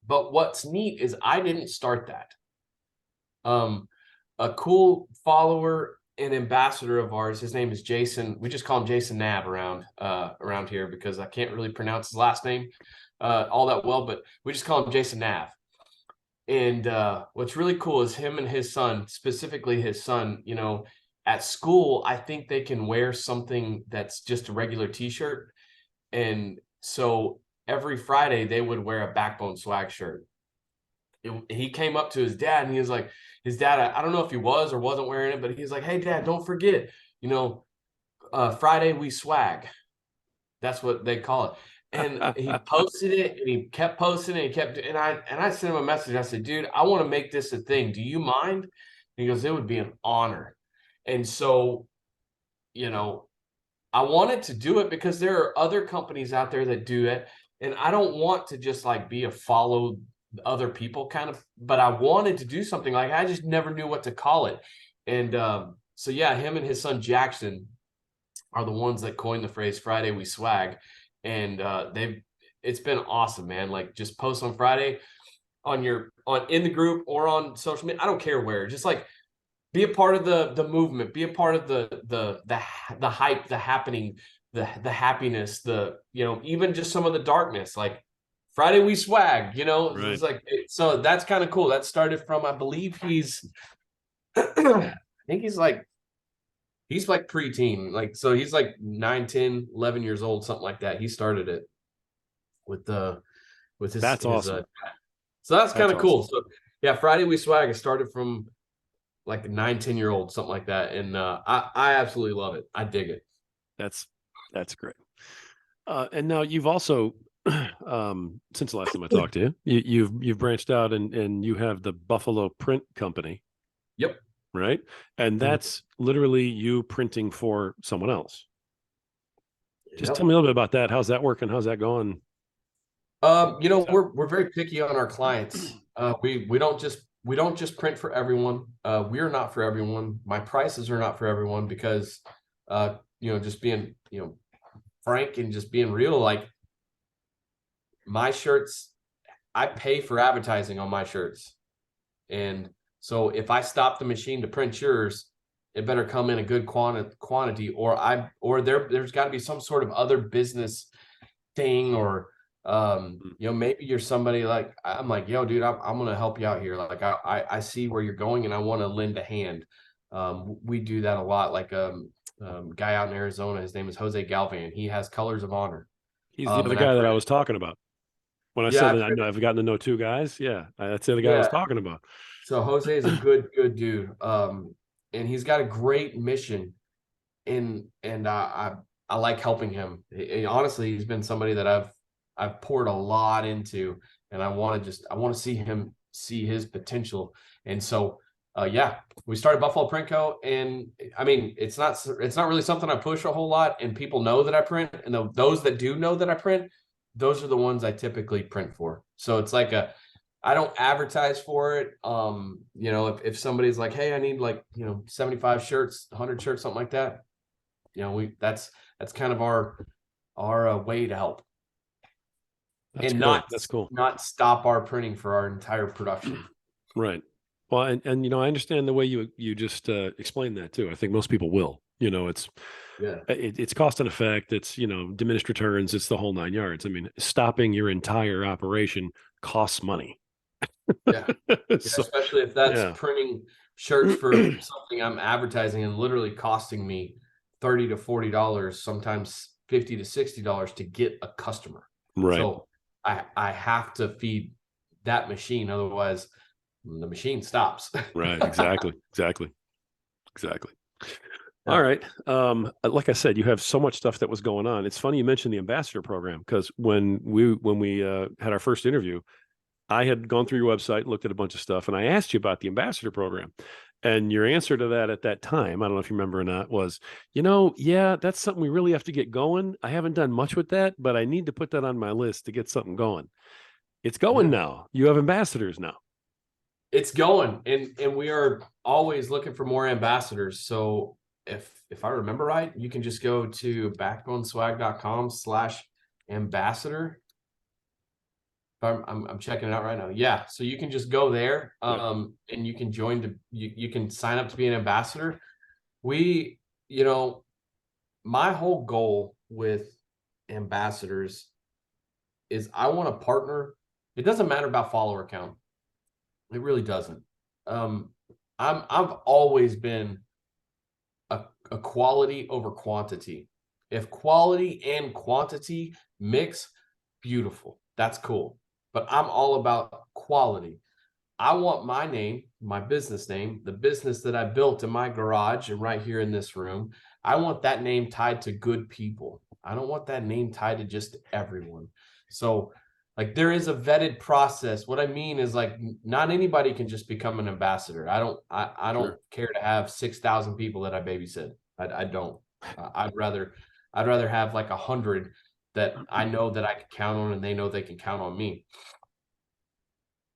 But what's neat is I didn't start that. Um, a cool follower and ambassador of ours, his name is Jason. We just call him Jason Nav around here because I can't really pronounce his last name all that well, but we just call him Jason Nav. And what's really cool is him and his son, specifically his son, at school, I think they can wear something that's just a regular t-shirt. And so every Friday they would wear a Backbone swag shirt. He came up to his dad and he was like, his dad, I don't know if he was or wasn't wearing it, but he's like, hey dad, don't forget, Friday we swag. That's what they call it. And he posted it and he kept posting it. And I sent him a message. I said, dude, I want to make this a thing. Do you mind? And he goes, it would be an honor. And so, I wanted to do it because there are other companies out there that do it. And I don't want to just like be a follow other people kind of, but I wanted to do something like I just never knew what to call it. And so yeah, him and his son Jackson are the ones that coined the phrase Friday we swag. And it's been awesome, man. Like just post on Friday on in the group or on social media. I don't care where. Just like be a part of the movement, be a part of the hype, the happening, the happiness, even just some of the darkness. Like Friday we swag,
Right.
it's like so that's kind of cool. That started from I believe I think he's like preteen, like so he's like 9, 10, 11 years old, something like that. He started it with with
That's
his
awesome.
so that's kind
That's
of cool.
awesome.
So yeah, Friday we swag. It started from like a 9, 10 year old, something like that. And I absolutely love it. I dig it.
That's that's great. And now you've also, since the last time I talked to you, you've branched out and you have the Buffalo Print Company,
Yep.
right? And
Mhm.
that's literally you printing for someone else. Just tell me a little bit about that. How's that working? How's that going?
We're very picky on our clients. We don't just print for everyone. We're not for everyone. My prices are not for everyone because just being, frank and just being real, like my shirts, I pay for advertising on my shirts. And so if I stop the machine to print yours, it better come in a good quantity, or there's got to be some sort of other business thing, or maybe you're somebody like, I'm like, yo, dude, I'm gonna help you out here. Like I see where you're going and I want to lend a hand. We do that a lot. Like guy out in Arizona, his name is Jose Galvan. He has Colors of Honor.
He's the other
And I
guy that I
print,
was talking about. When I
yeah,
said that I've gotten to know two guys, yeah, that's the other guy I was
yeah.
talking about.
So Jose is a good dude. And he's got a great mission, and I like helping him. Honestly, he's been somebody that I've poured a lot into, and I want to see him see his potential. And so, yeah, we started Buffalo Print Co. And I mean, it's not really something I push a whole lot, and people know that I print, and those that do know that I print, those are the ones I typically print for. So it's like I don't advertise for it. If somebody's like, hey, I need 75 shirts, 100 shirts, something like that, that's kind of our way to help,
That's
and
cool. That's cool.
not stop our printing for our entire production.
Right. Well, and I understand the way you just explained that too. I think most people will.
Yeah,
It's cost and effect. It's diminished returns. It's the whole nine yards. I mean, stopping your entire operation costs money.
yeah, yeah.
So
Especially if that's
yeah,
printing shirts for something I'm advertising and literally costing me $30 to $40, sometimes $50 to $60 to get a customer.
right,
So I have to feed that machine, otherwise the machine stops.
right, exactly. All
Yeah.
right. Like I said, you have so much stuff that was going on. It's funny you mentioned the ambassador program because when we had our first interview, I had gone through your website, looked at a bunch of stuff, and I asked you about the ambassador program. And your answer to that at that time, I don't know if you remember or not, was, yeah, that's something we really have to get going. I haven't done much with that, but I need to put that on my list to get something going. It's going
Yeah.
now. You have ambassadors now.
It's going, and we are always looking for more ambassadors. So if I remember right, you can just go to backboneswag.com/ambassador. I'm checking it out right now. Yeah, so you can just go there,
Yep.
and you can you can sign up to be an ambassador. We, you know, my whole goal with ambassadors is I want to partner. It doesn't matter about follower count. It really doesn't. Um, I've always been a quality over quantity. If quality and quantity mix, beautiful. That's cool. But I'm all about quality. I want my name, my business name, the business that I built in my garage and right here in this room. I want that name tied to good people. I don't want that name tied to just everyone. So, like, there is a vetted process. What I mean is, like, not anybody can just become an ambassador. I don't
Sure.
care to have 6,000 people that I babysit. I don't. I'd rather have like 100 that I know that I can count on, and they know they can count on me.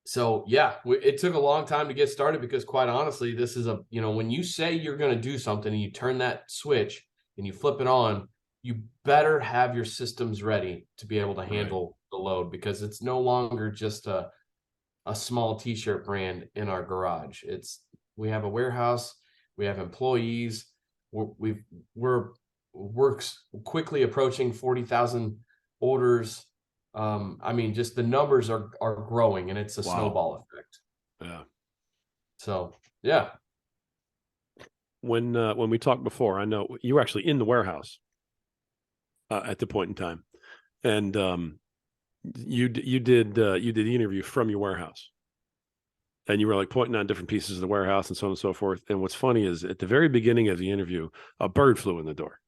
So yeah, it took a long time to get started because, quite honestly, this is when you say you're going to do something and you turn that switch and you flip it on, you better have your systems ready to be able to
Right.
handle the load, because it's no longer just a small t-shirt brand in our garage. We have a warehouse, we have employees, we're quickly approaching 40,000 orders. I mean, just the numbers are growing, and it's a
Wow.
snowball effect.
Yeah.
So yeah.
When we talked before, I know you were actually in the warehouse at the point in time, and you did the interview from your warehouse, and you were like pointing out different pieces of the warehouse and so on and so forth. And what's funny is at the very beginning of the interview, a bird flew in the door,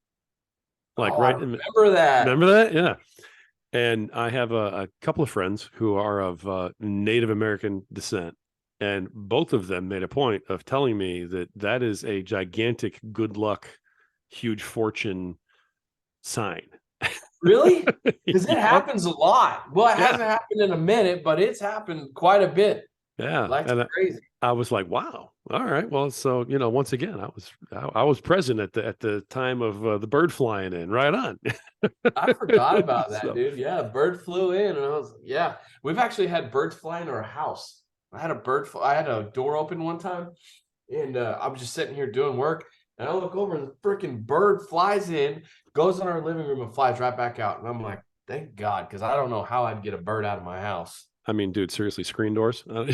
like
Oh, I
right in.
remember that.
Remember that? Yeah. And I have a couple of friends who are of Native American descent, and both of them made a point of telling me that that is a gigantic good luck, huge fortune sign.
Really? Because it
Yep.
happens a lot. Well, it
Yeah.
hasn't happened in a minute, but it's happened quite a bit.
Yeah.
That's
And
crazy.
I was like, wow. All right. Well, so, once again, I was present at the time of the bird flying in. Right on.
I forgot about that,
So,
dude. Yeah, a bird flew in, and I was, yeah. We've actually had birds fly in our house. I had a door open one time, and I was just sitting here doing work, and I look over, and the freaking bird flies in, goes in our living room, and flies right back out. And I'm like, thank God, because I don't know how I'd get a bird out of my house.
I mean, dude, seriously, screen doors,
No,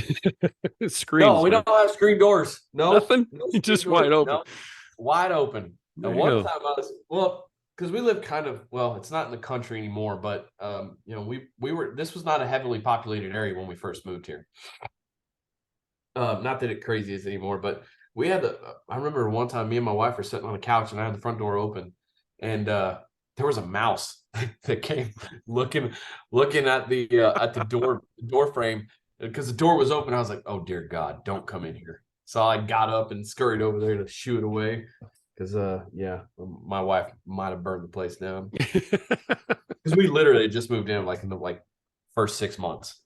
screens,
we
man.
don't have screen doors. No,
Nothing.
no screen
Just wide
doors.
open.
No, wide open.
There
And
you
one
go.
time I was, well, because we live kind of, well, it's not in the country anymore, but we were, this was not a heavily populated area when we first moved here. Not that it crazy is anymore, but we had I remember one time me and my wife were sitting on a couch and I had the front door open, and there was a mouse that came looking at the door frame, because the door was open. I was like, oh dear God, don't come in here. So I got up and scurried over there to shoo it away, because yeah, my wife might have burned the place down, because we literally just moved in like in the first 6 months.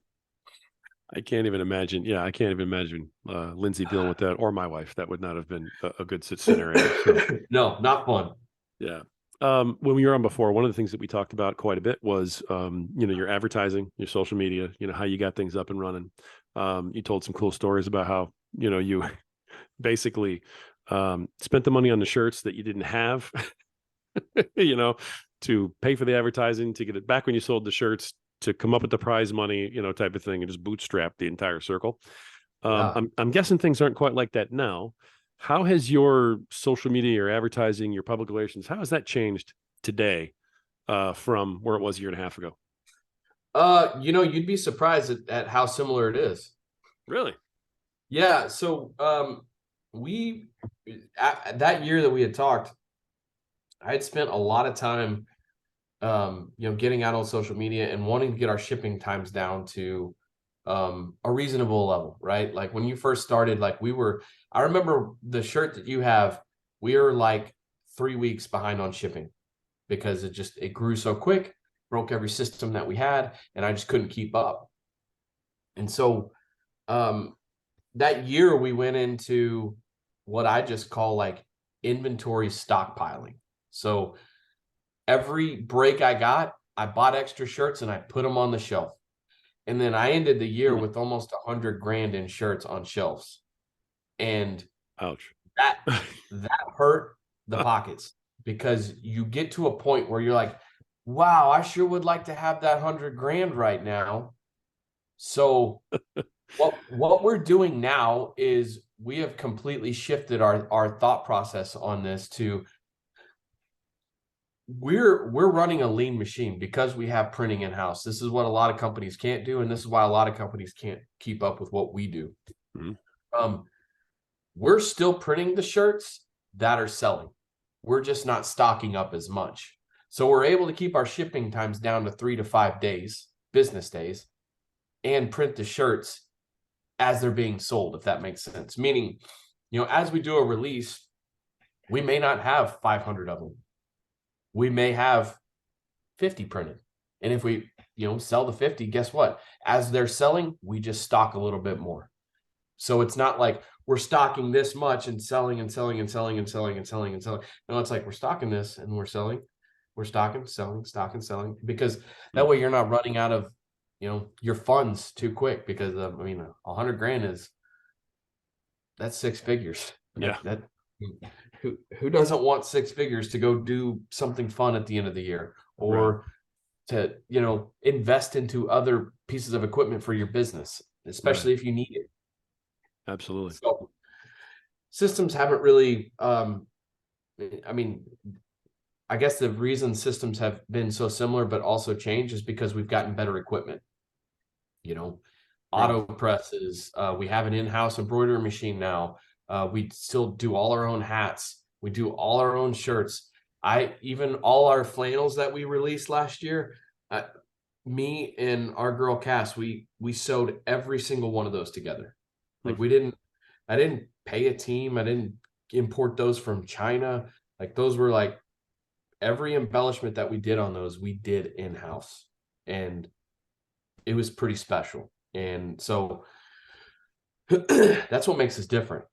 I can't even imagine. Yeah, I can't even imagine Lindsay dealing with that, or my wife. That would not have been a good scenario. So,
No, not fun.
yeah. When we were on before, one of the things that we talked about quite a bit was, your advertising, your social media, how you got things up and running. You told some cool stories about how, you basically spent the money on the shirts that you didn't have, you know, to pay for the advertising, to get it back when you sold the shirts, to come up with the prize money, type of thing, and just bootstrap the entire circle.
Yeah.
I'm guessing things aren't quite like that now. How has your social media, your advertising, your public relations, how has that changed today from where it was a year and a half ago?
You'd be surprised at how similar it is.
Really?
Yeah. So, we that year that we had talked, I had spent a lot of time, getting out on social media and wanting to get our shipping times down to a reasonable level, right? Like when you first started, I remember the shirt that you have, we were like 3 weeks behind on shipping because it grew so quick, broke every system that we had, and I just couldn't keep up. And so, um, that year we went into what I just call like inventory stockpiling. So every break I got, I bought extra shirts and I put them on the shelf. And then I ended the year
Hmm.
with almost 100 grand in shirts on shelves. And
Ouch.
that that hurt the pockets, because you get to a point where you're like, wow, I sure would like to have that 100 grand right now. So what we're doing now is we have completely shifted our thought process on this to, we're running a lean machine because we have printing in house. This is what a lot of companies can't do, and this is why a lot of companies can't keep up with what we do.
Mhm.
Um, we're still printing the shirts that are selling. We're just not stocking up as much. So we're able to keep our shipping times down to 3 to 5 days, business days, and print the shirts as they're being sold, if that makes sense. Meaning, as we do a release, we may not have 500 of them. We may have 50 printed. And if we, sell the 50, guess what? As they're selling, we just stock a little bit more. So it's not like we're stocking this much and selling and selling and selling and selling and selling and selling. No, it's like we're stocking this and we're selling. We're stocking, selling, stocking, selling, because that way you're not running out of, your funds too quick. Because 100 grand that's 6 figures.
Yeah.
That who doesn't want 6 figures to go do something fun at the end of the year,
Right.
or to invest into other pieces of equipment for your business,
Right.
especially if you need it.
Absolutely.
So systems haven't really, I mean, I guess the reason systems have been so similar but also changed is because we've gotten better equipment. you know
Right.
Auto presses, we have an in-house embroidery machine now. We still do all our own hats, we do all our own shirts. I even all our flannels that we released last year, me and our girl Cass, we sewed every single one of those together.
Hmm.
Like, I didn't pay a team, I didn't import those from China. Like, those were like every embellishment that we did on those, we did in-house, and it was pretty special. And so that's what makes us different,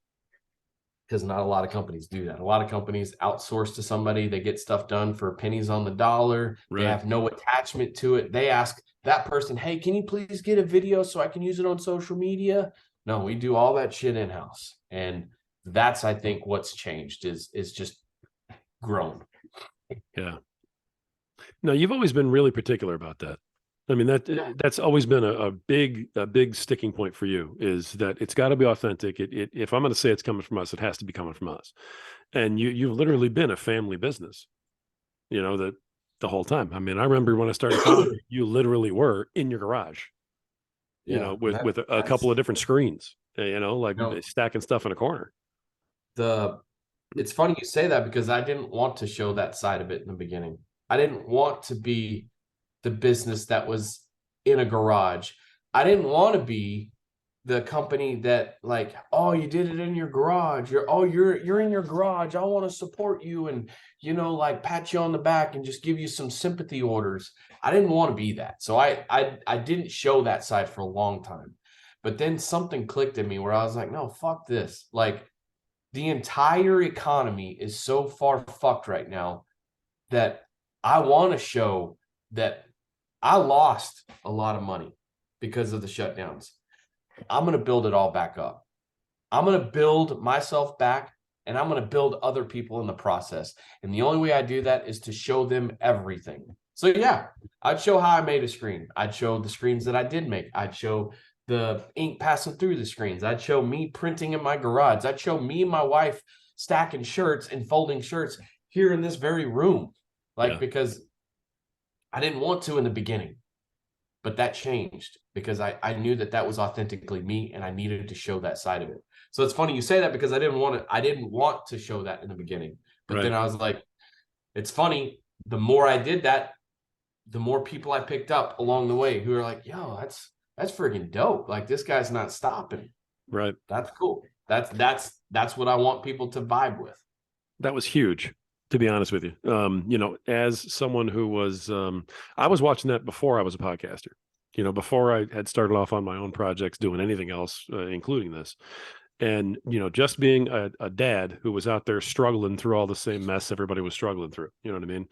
because not a lot of companies do that. A lot of companies outsource to somebody, they get stuff done for pennies on the dollar, they
Right.
have no attachment to it. They ask that person, hey, can you please get a video so I can use it on social media? No, we do all that shit in-house. And that's, I think, what's changed is just grown.
Yeah. No, you've always been really particular about that. I mean,
Yeah.
that's always been a big sticking point for you, is that it's got to be authentic. If I'm going to say it's coming from us, it has to be coming from us. And you've literally been a family business, that the whole time. I mean, I remember when I started following you, you literally were in your garage,
Yeah, and
with a couple
that's
of different screens, like
you know
stacking stuff in a corner.
the it's funny you say that, because I didn't want to show that side of it in the beginning. I didn't want to be the business that was in a garage. I didn't want to be the company that, like, oh, you did it in your garage. You're in your garage. I want to support you, and like, pat you on the back and just give you some sympathy orders. I didn't want to be that. So I didn't show that side for a long time. But then something clicked in me where I was like, no, fuck this. Like, the entire economy is so far fucked right now that I want to show that I lost a lot of money because of the shutdowns. I'm going to build it all back up. I'm going to build myself back, and I'm going to build other people in the process. And the only way I do that is to show them everything. So yeah, I'd show how I made a screen. I'd show the screens that I did make. I'd show the ink passing through the screens. I'd show me printing in my garage. I'd show me and my wife stacking shirts and folding shirts here in this very room. Like,
Yeah.
because I didn't want to in the beginning, but that changed because I knew that that was authentically me, and I needed to show that side of it. So it's funny you say that, because I didn't want to show that in the beginning, but then
Right.
I was like, it's funny, the more I did that, the more people I picked up along the way who are like, yo, that's freaking dope. Like, this guy's not stopping.
Right.
That's cool. That's what I want people to vibe with.
That was huge, to be honest with you. As someone who I was watching that before I was a podcaster, before I had started off on my own projects, doing anything else, including this. And, just being a dad who was out there struggling through all the same mess everybody was struggling through, you know what I mean?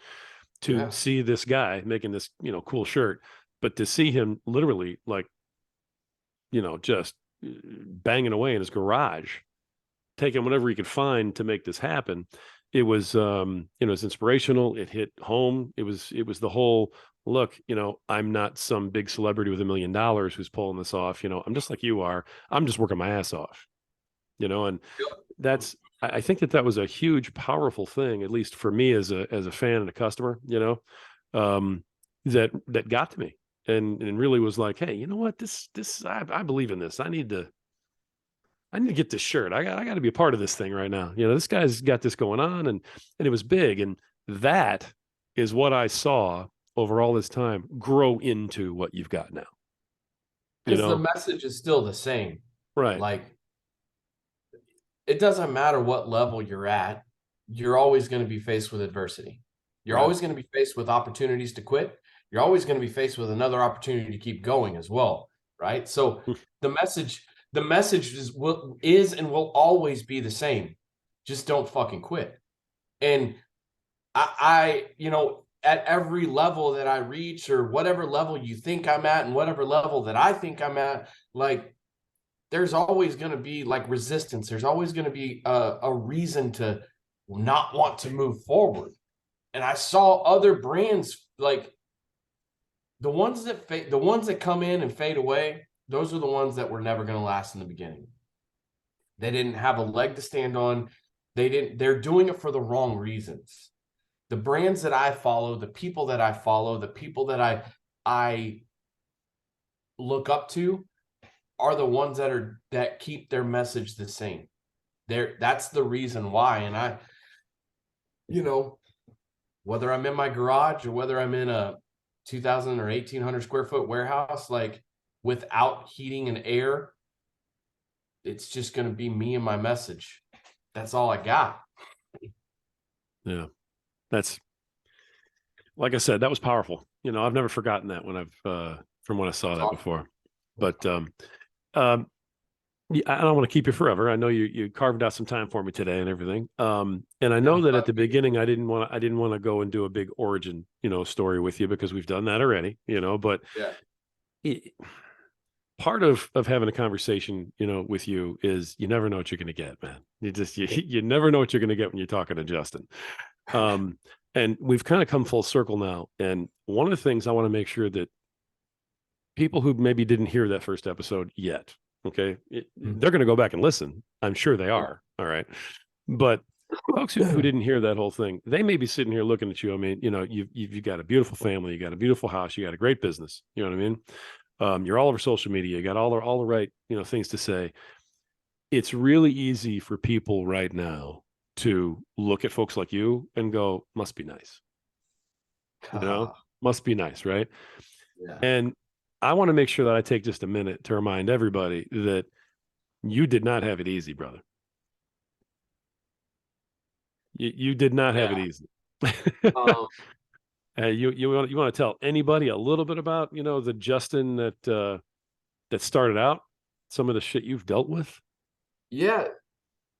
To
Yeah.
see this guy making this, cool shirt, but to see him literally, like, just banging away in his garage, taking whatever he could find to make this happen. It was, it's inspirational. It hit home. It was the whole look, I'm not some big celebrity with $1 million who's pulling this off. I'm just like you are. I'm just working my ass off, and
Yep.
I think that was a huge, powerful thing, at least for me as a fan and a customer, that got to me and really was like, hey, you know what, I believe in this. I need to get this shirt. I got to be a part of this thing right now. This guy's got this going on, and it was big, and that is what I saw over all this time grow into what you've got now. You
Because the
know,
message is still the same.
right?
Like, it doesn't matter what level you're at, you're always going to be faced with adversity. You're
Right.
always going to be faced with opportunities to quit. You're always going to be faced with another opportunity to keep going as well, right? So the message, the message is and will always be the same. Just don't fucking quit. And at every level that I reach, or whatever level you think I'm at, and whatever level that I think I'm at, like, there's always going to be like resistance. There's always going to be a reason to not want to move forward. And I saw other brands, like, the ones that come in and fade away. Those are the ones that were never going to last in the beginning. They didn't have a leg to stand on. They're doing it for the wrong reasons. The brands that I follow, the people that I follow, the people that I look up to are the ones that keep their message the same. That's the reason why. And you know, whether I'm in my garage or whether I'm in a 2,000 or 1,800 square foot warehouse, like, without heating and air, it's just going to be me and my message. That's all I got.
Yeah. That's like I said, that was powerful. I've never forgotten that when from when I saw
That's
that
awesome.
before.
That's
But
awesome.
yeah, I don't want to keep you forever. I know you carved out some time for me today and everything. And I
Yeah,
know
I'm
that
glad
at the
to be here.
beginning I didn't want to go and do a big origin, story with you because we've done that already, but
Yeah.
it, part of having a conversation, with you is you never know what you're going to get, man. You never know what you're going to get when you're talking to Justin. Um, and we've kind of come full circle now. And one of the things I want to make sure that people who maybe didn't hear that first episode yet, okay, they're going to go back and listen. I'm sure they
Yeah.
are. All right. But folks who didn't hear that whole thing, they may be sitting here looking at you. I mean, you've got a beautiful family, you got a beautiful house, you got a great business. You know what I mean? You're all over social media, you got all the right, things to say. It's really easy for people right now to look at folks like you and go, must be nice, you know,
Ah,
must be nice, right?
yeah.
And I want to make sure that I take just a minute to remind everybody that you did not have it easy, brother. You did not have it
Yeah.
easy.
Um,
You want to tell anybody a little bit about the Justin that started out, some of the shit you've dealt with.
yeah.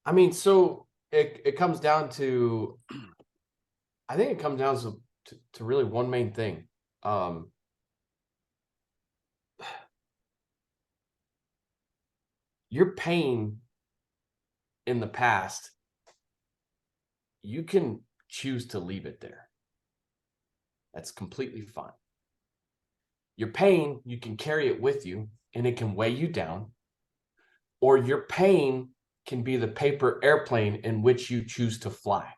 I mean, so it comes down to, I think it comes down to really one main thing. Um, your pain in the past, you can choose to leave it there. That's completely fine. Your pain, you can carry it with you and it can weigh you down, or your pain can be the paper airplane in which you choose to fly.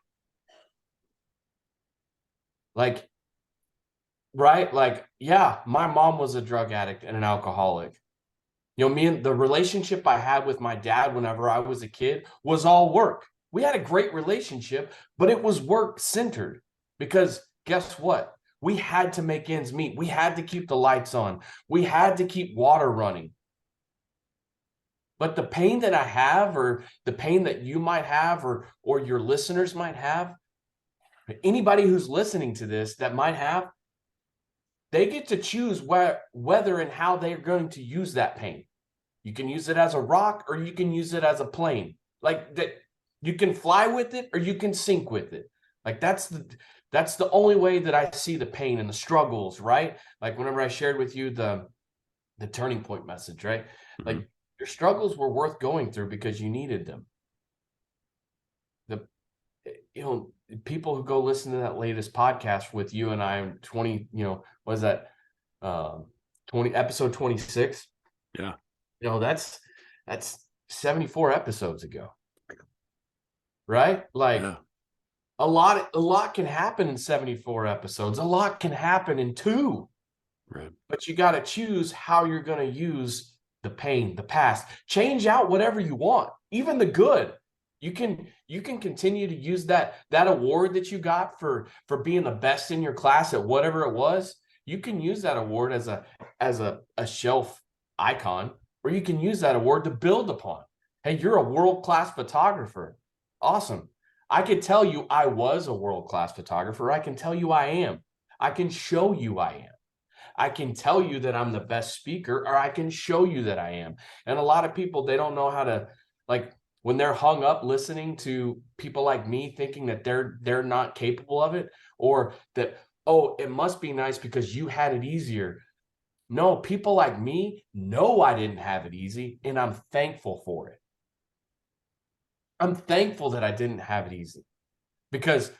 Like, right? Like, yeah, my mom was a drug addict and an alcoholic. Me and the relationship I had with my dad whenever I was a kid was all work. We had a great relationship, but it was work centered because guess what? We had to make ends meet. We had to keep the lights on. We had to keep water running. But the pain that I have, or the pain that you might have, or your listeners might have, anybody who's listening to this that might have, they get to choose whether and how they're going to use that pain. You can use it as a rock or you can use it as a plane. Like that, you can fly with it or you can sink with it. Like that's the only way that I see the pain and the struggles, right? Like whenever I shared with you the turning point message, right?
Mhm.
Like your struggles were worth going through because you needed them. The people who go listen to that latest podcast with you and I 20, what is that? Um 20 episode 26.
Yeah,
That's 74 episodes ago, right? Like
yeah,
a lot can happen in 74 episodes. A lot can happen in 2,
right.
but you got to choose how you're going to use the pain, the past. Change out whatever you want, even the good. You can continue to use that award that you got for being the best in your class at whatever it was. You can use that award as a shelf icon, or you can use that award to build upon. Hey, you're a world-class photographer. Awesome. I could tell you I was a world-class photographer. I can tell you I am. I can show you I am. I can tell you that I'm the best speaker, or I can show you that I am. And a lot of people, they don't know how to, like, when they're hung up listening to people like me thinking that they're not capable of it, or that, oh, it must be nice because you had it easier. No, people like me know I didn't have it easy, and I'm thankful for it. I'm thankful that I didn't have it easy because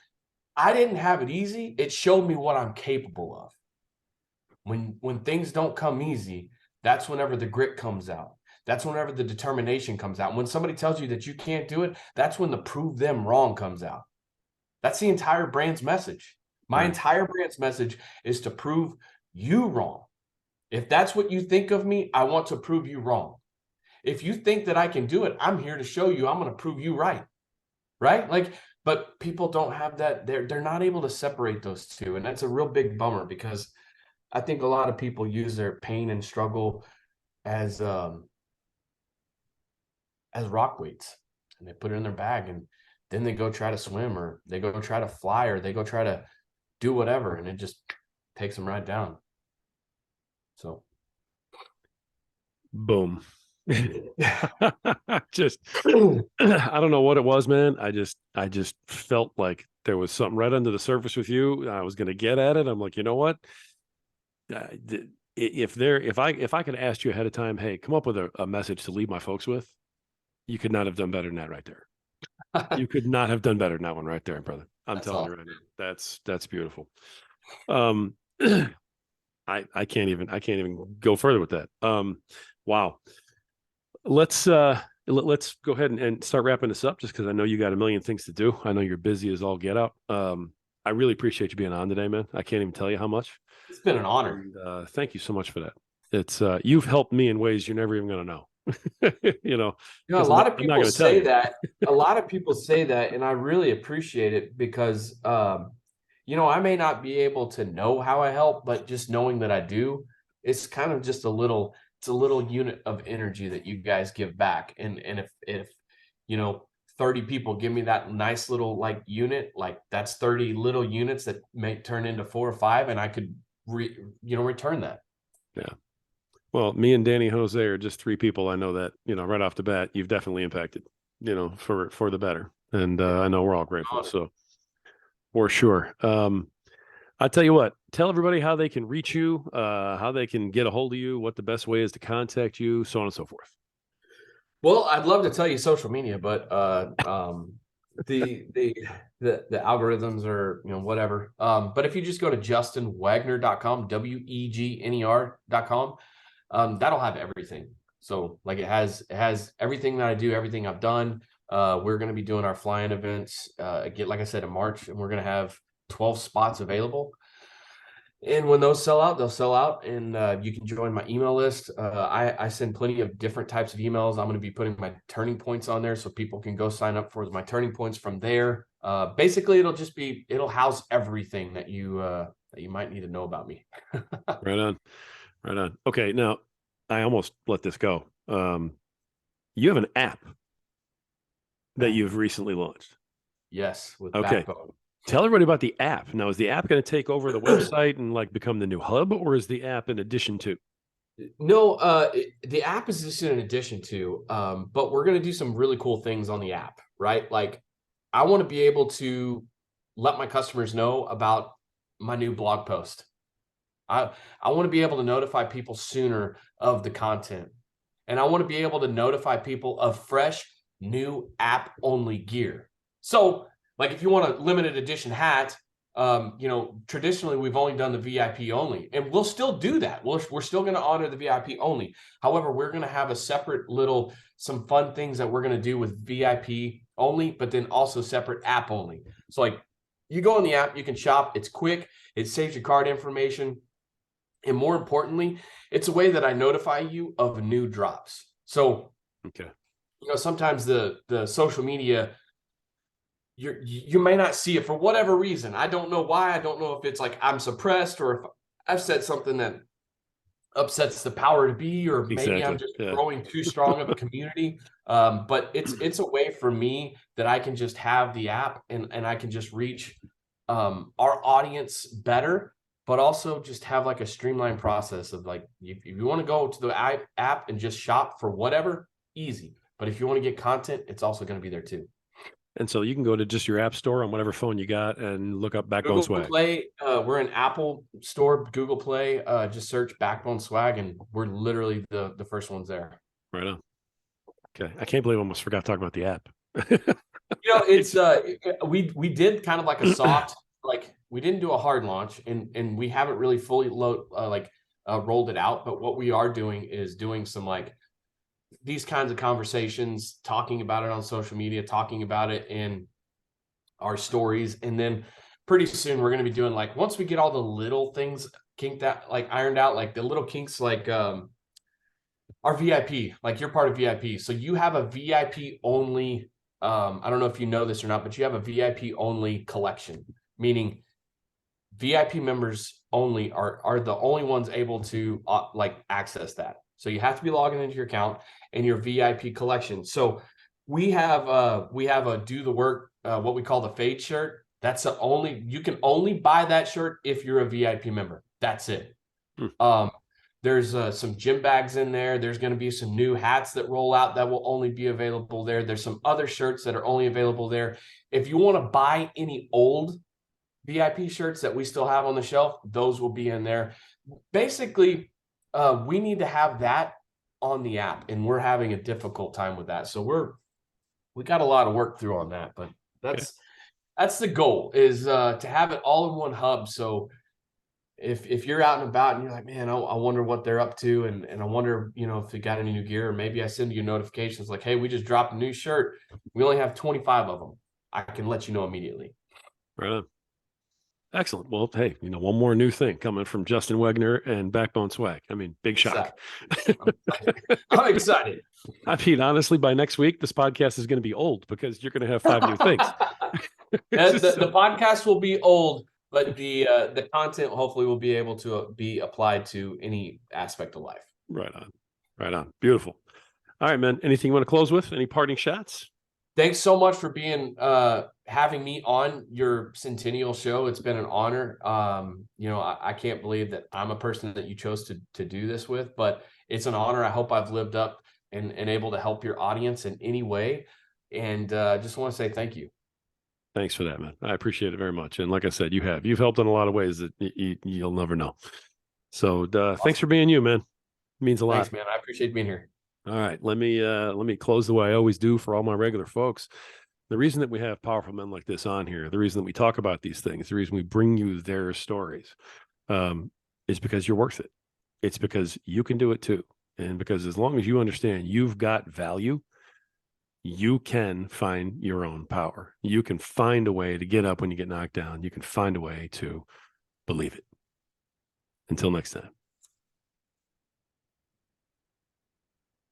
I didn't have it easy. It showed me what I'm capable of. When things don't come easy, that's whenever the grit comes out. That's whenever the determination comes out. When somebody tells you that you can't do it, that's when the prove them wrong comes out. That's the entire brand's message. My
Right.
entire brand's message is to prove you wrong. If that's what you think of me, I want to prove you wrong. If you think that I can do it, I'm here to show you I'm going to prove you right. Right? Like, but people don't have that. They're not able to separate those two. And that's a real big bummer because I think a lot of people use their pain and struggle as as rock weights, and they put it in their bag, and then they go try to swim, or they go try to fly, or they go try to do whatever, and it just takes them right down. So
Boom. Just I don't know what it was, man. I just felt like there was something right under the surface with you. I was going to get at it. I'm like, you know what? If I could ask you ahead of time, hey, come up with a message to leave my folks with, you could not have done better than that right there. You could not have done better than that one right there, brother. I'm
that's
telling you
all.
right now. That's beautiful. Um, I can't even go further with that. Wow. Let's go ahead and start wrapping this up just because I know you got a million things to do. I know you're busy as all get out. I really appreciate you being on today, man. I can't even tell you how much.
It's been an honor.
And thank you so much for that. It's you've helped me in ways you're never even going to know. You know,
You know, a
because
lot of
I'm not
people
going to tell
say
you.
that. A lot of people say that, and I really appreciate it because, I may not be able to know how I help, but just knowing that I do, it's kind of just it's a little unit of energy that you guys give back. And if 30 people give me that nice little like unit, like that's 30 little units that may turn into 4 or 5, and I could return that.
Yeah. Well, me and Danny Jose are just three people. I know that, right off the bat, you've definitely impacted, for the better. And I know we're all grateful. So for sure. I tell you what, tell everybody how they can reach you, how they can get a hold of you, what the best way is to contact you, so on and so forth.
Well, I'd love to tell you social media, but the the the algorithms are whatever. But if you just go to justinwegner.com, WEGNER.com, that'll have everything. So like it has everything that I do, everything I've done. We're going to be doing our flying events again, like I said, in March, and we're going to have 12 spots available. And when those sell out, they'll sell out, and you can join my email list. I send plenty of different types of emails. I'm going to be putting my turning points on there so people can go sign up for my turning points from there. Basically, it'll house everything that you might need to know about me.
Right on. Right on. Okay. Now, I almost let this go. You have an app that you've recently launched.
Yes, with
Okay.
Backbone.
Tell everybody about the app. Now, is the app going to take over the website and like become the new hub, or is the app in addition to?
No, the app is just in addition to, but we're going to do some really cool things on the app, right? Like, I want to be able to let my customers know about my new blog post. I I want to be able to notify people sooner of the content, and I want to be able to notify people of fresh new app only gear. So, like if you want a limited edition hat, traditionally we've only done the VIP only, and we'll still do that. We're still going to honor the VIP only. However, we're going to have a separate some fun things that we're going to do with VIP only, but then also separate app only. So like you go on the app, you can shop. It's quick. It saves your card information. And more importantly, it's a way that I notify you of new drops. So,
Okay.
sometimes the social media, you may not see it for whatever reason. I don't know why. I don't know if it's like I'm suppressed or if I've said something that upsets the power to be, or maybe I'm
Exactly.
just
Yeah.
growing too strong of a community. But it's a way for me that I can just have the app, and I can just reach our audience better, but also just have like a streamlined process of like, if you want to go to the app and just shop for whatever, easy. But if you want to get content, it's also going to be there too.
And so you can go to just your app store on whatever phone you got and look up Backbone
Google
Swag.
Play, we're in Apple Store, Google Play, just search Backbone Swag, and we're literally the first ones there.
Right on. Okay. I can't believe I almost forgot to talk about the app.
It's we did kind of like a soft, like we didn't do a hard launch, and we haven't really fully rolled it out. But what we are doing is doing some like these kinds of conversations, talking about it on social media, talking about it in our stories, and then pretty soon we're going to be doing like, once we get all the little things kinked out, like ironed out, like the little kinks, like our VIP, like you're part of VIP. So you have a VIP only. I don't know if you know this or not, but you have a VIP only collection, meaning VIP members only are the only ones able to access that. So you have to be logging into your account and your VIP collection. So we have a do the work, what we call the fade shirt. That's the only, you can only buy that shirt if you're a VIP member. That's it.
Hmm.
There's some gym bags in there. There's going to be some new hats that roll out that will only be available there. There's some other shirts that are only available there. If you want to buy any old VIP shirts that we still have on the shelf, those will be in there. Basically, we need to have that on the app, and we're having a difficult time with that. So we got a lot of work through on that, but
Okay.
that's the goal, is to have it all in one hub. So if you're out and about and you're like, man, I wonder what they're up to, and I wonder, if they got any new gear, or maybe I send you notifications like, hey, we just dropped a new shirt. We only have 25 of them. I can let you know immediately.
Right on. Excellent. Well, hey, one more new thing coming from Justin Wegner and Backbone Swag. I mean, big shock.
I'm excited.
I mean, honestly, by next week, this podcast is going to be old because you're going to have 5 new things.
The podcast will be old, but the content hopefully will be able to be applied to any aspect of life.
Right on. Right on. Beautiful. All right, man. Anything you want to close with? Any parting shots?
Thanks so much for being having me on your centennial show. It's been an honor. I can't believe that I'm a person that you chose to do this with, but it's an honor. I hope I've lived up and able to help your audience in any way. And just want to say thank you.
Thanks for that, man. I appreciate it very much. And like I said, you've helped in a lot of ways that you'll never know. So
Awesome.
Thanks for being you, man. It means a lot.
Thanks, man. I appreciate being here.
All right, let me close the way I always do for all my regular folks. The reason that we have powerful men like this on here, the reason that we talk about these things, the reason we bring you their stories, is because you're worth it. It's because you can do it too, and because as long as you understand you've got value, you can find your own power. You can find a way to get up when you get knocked down. You can find a way to believe it. Until next time.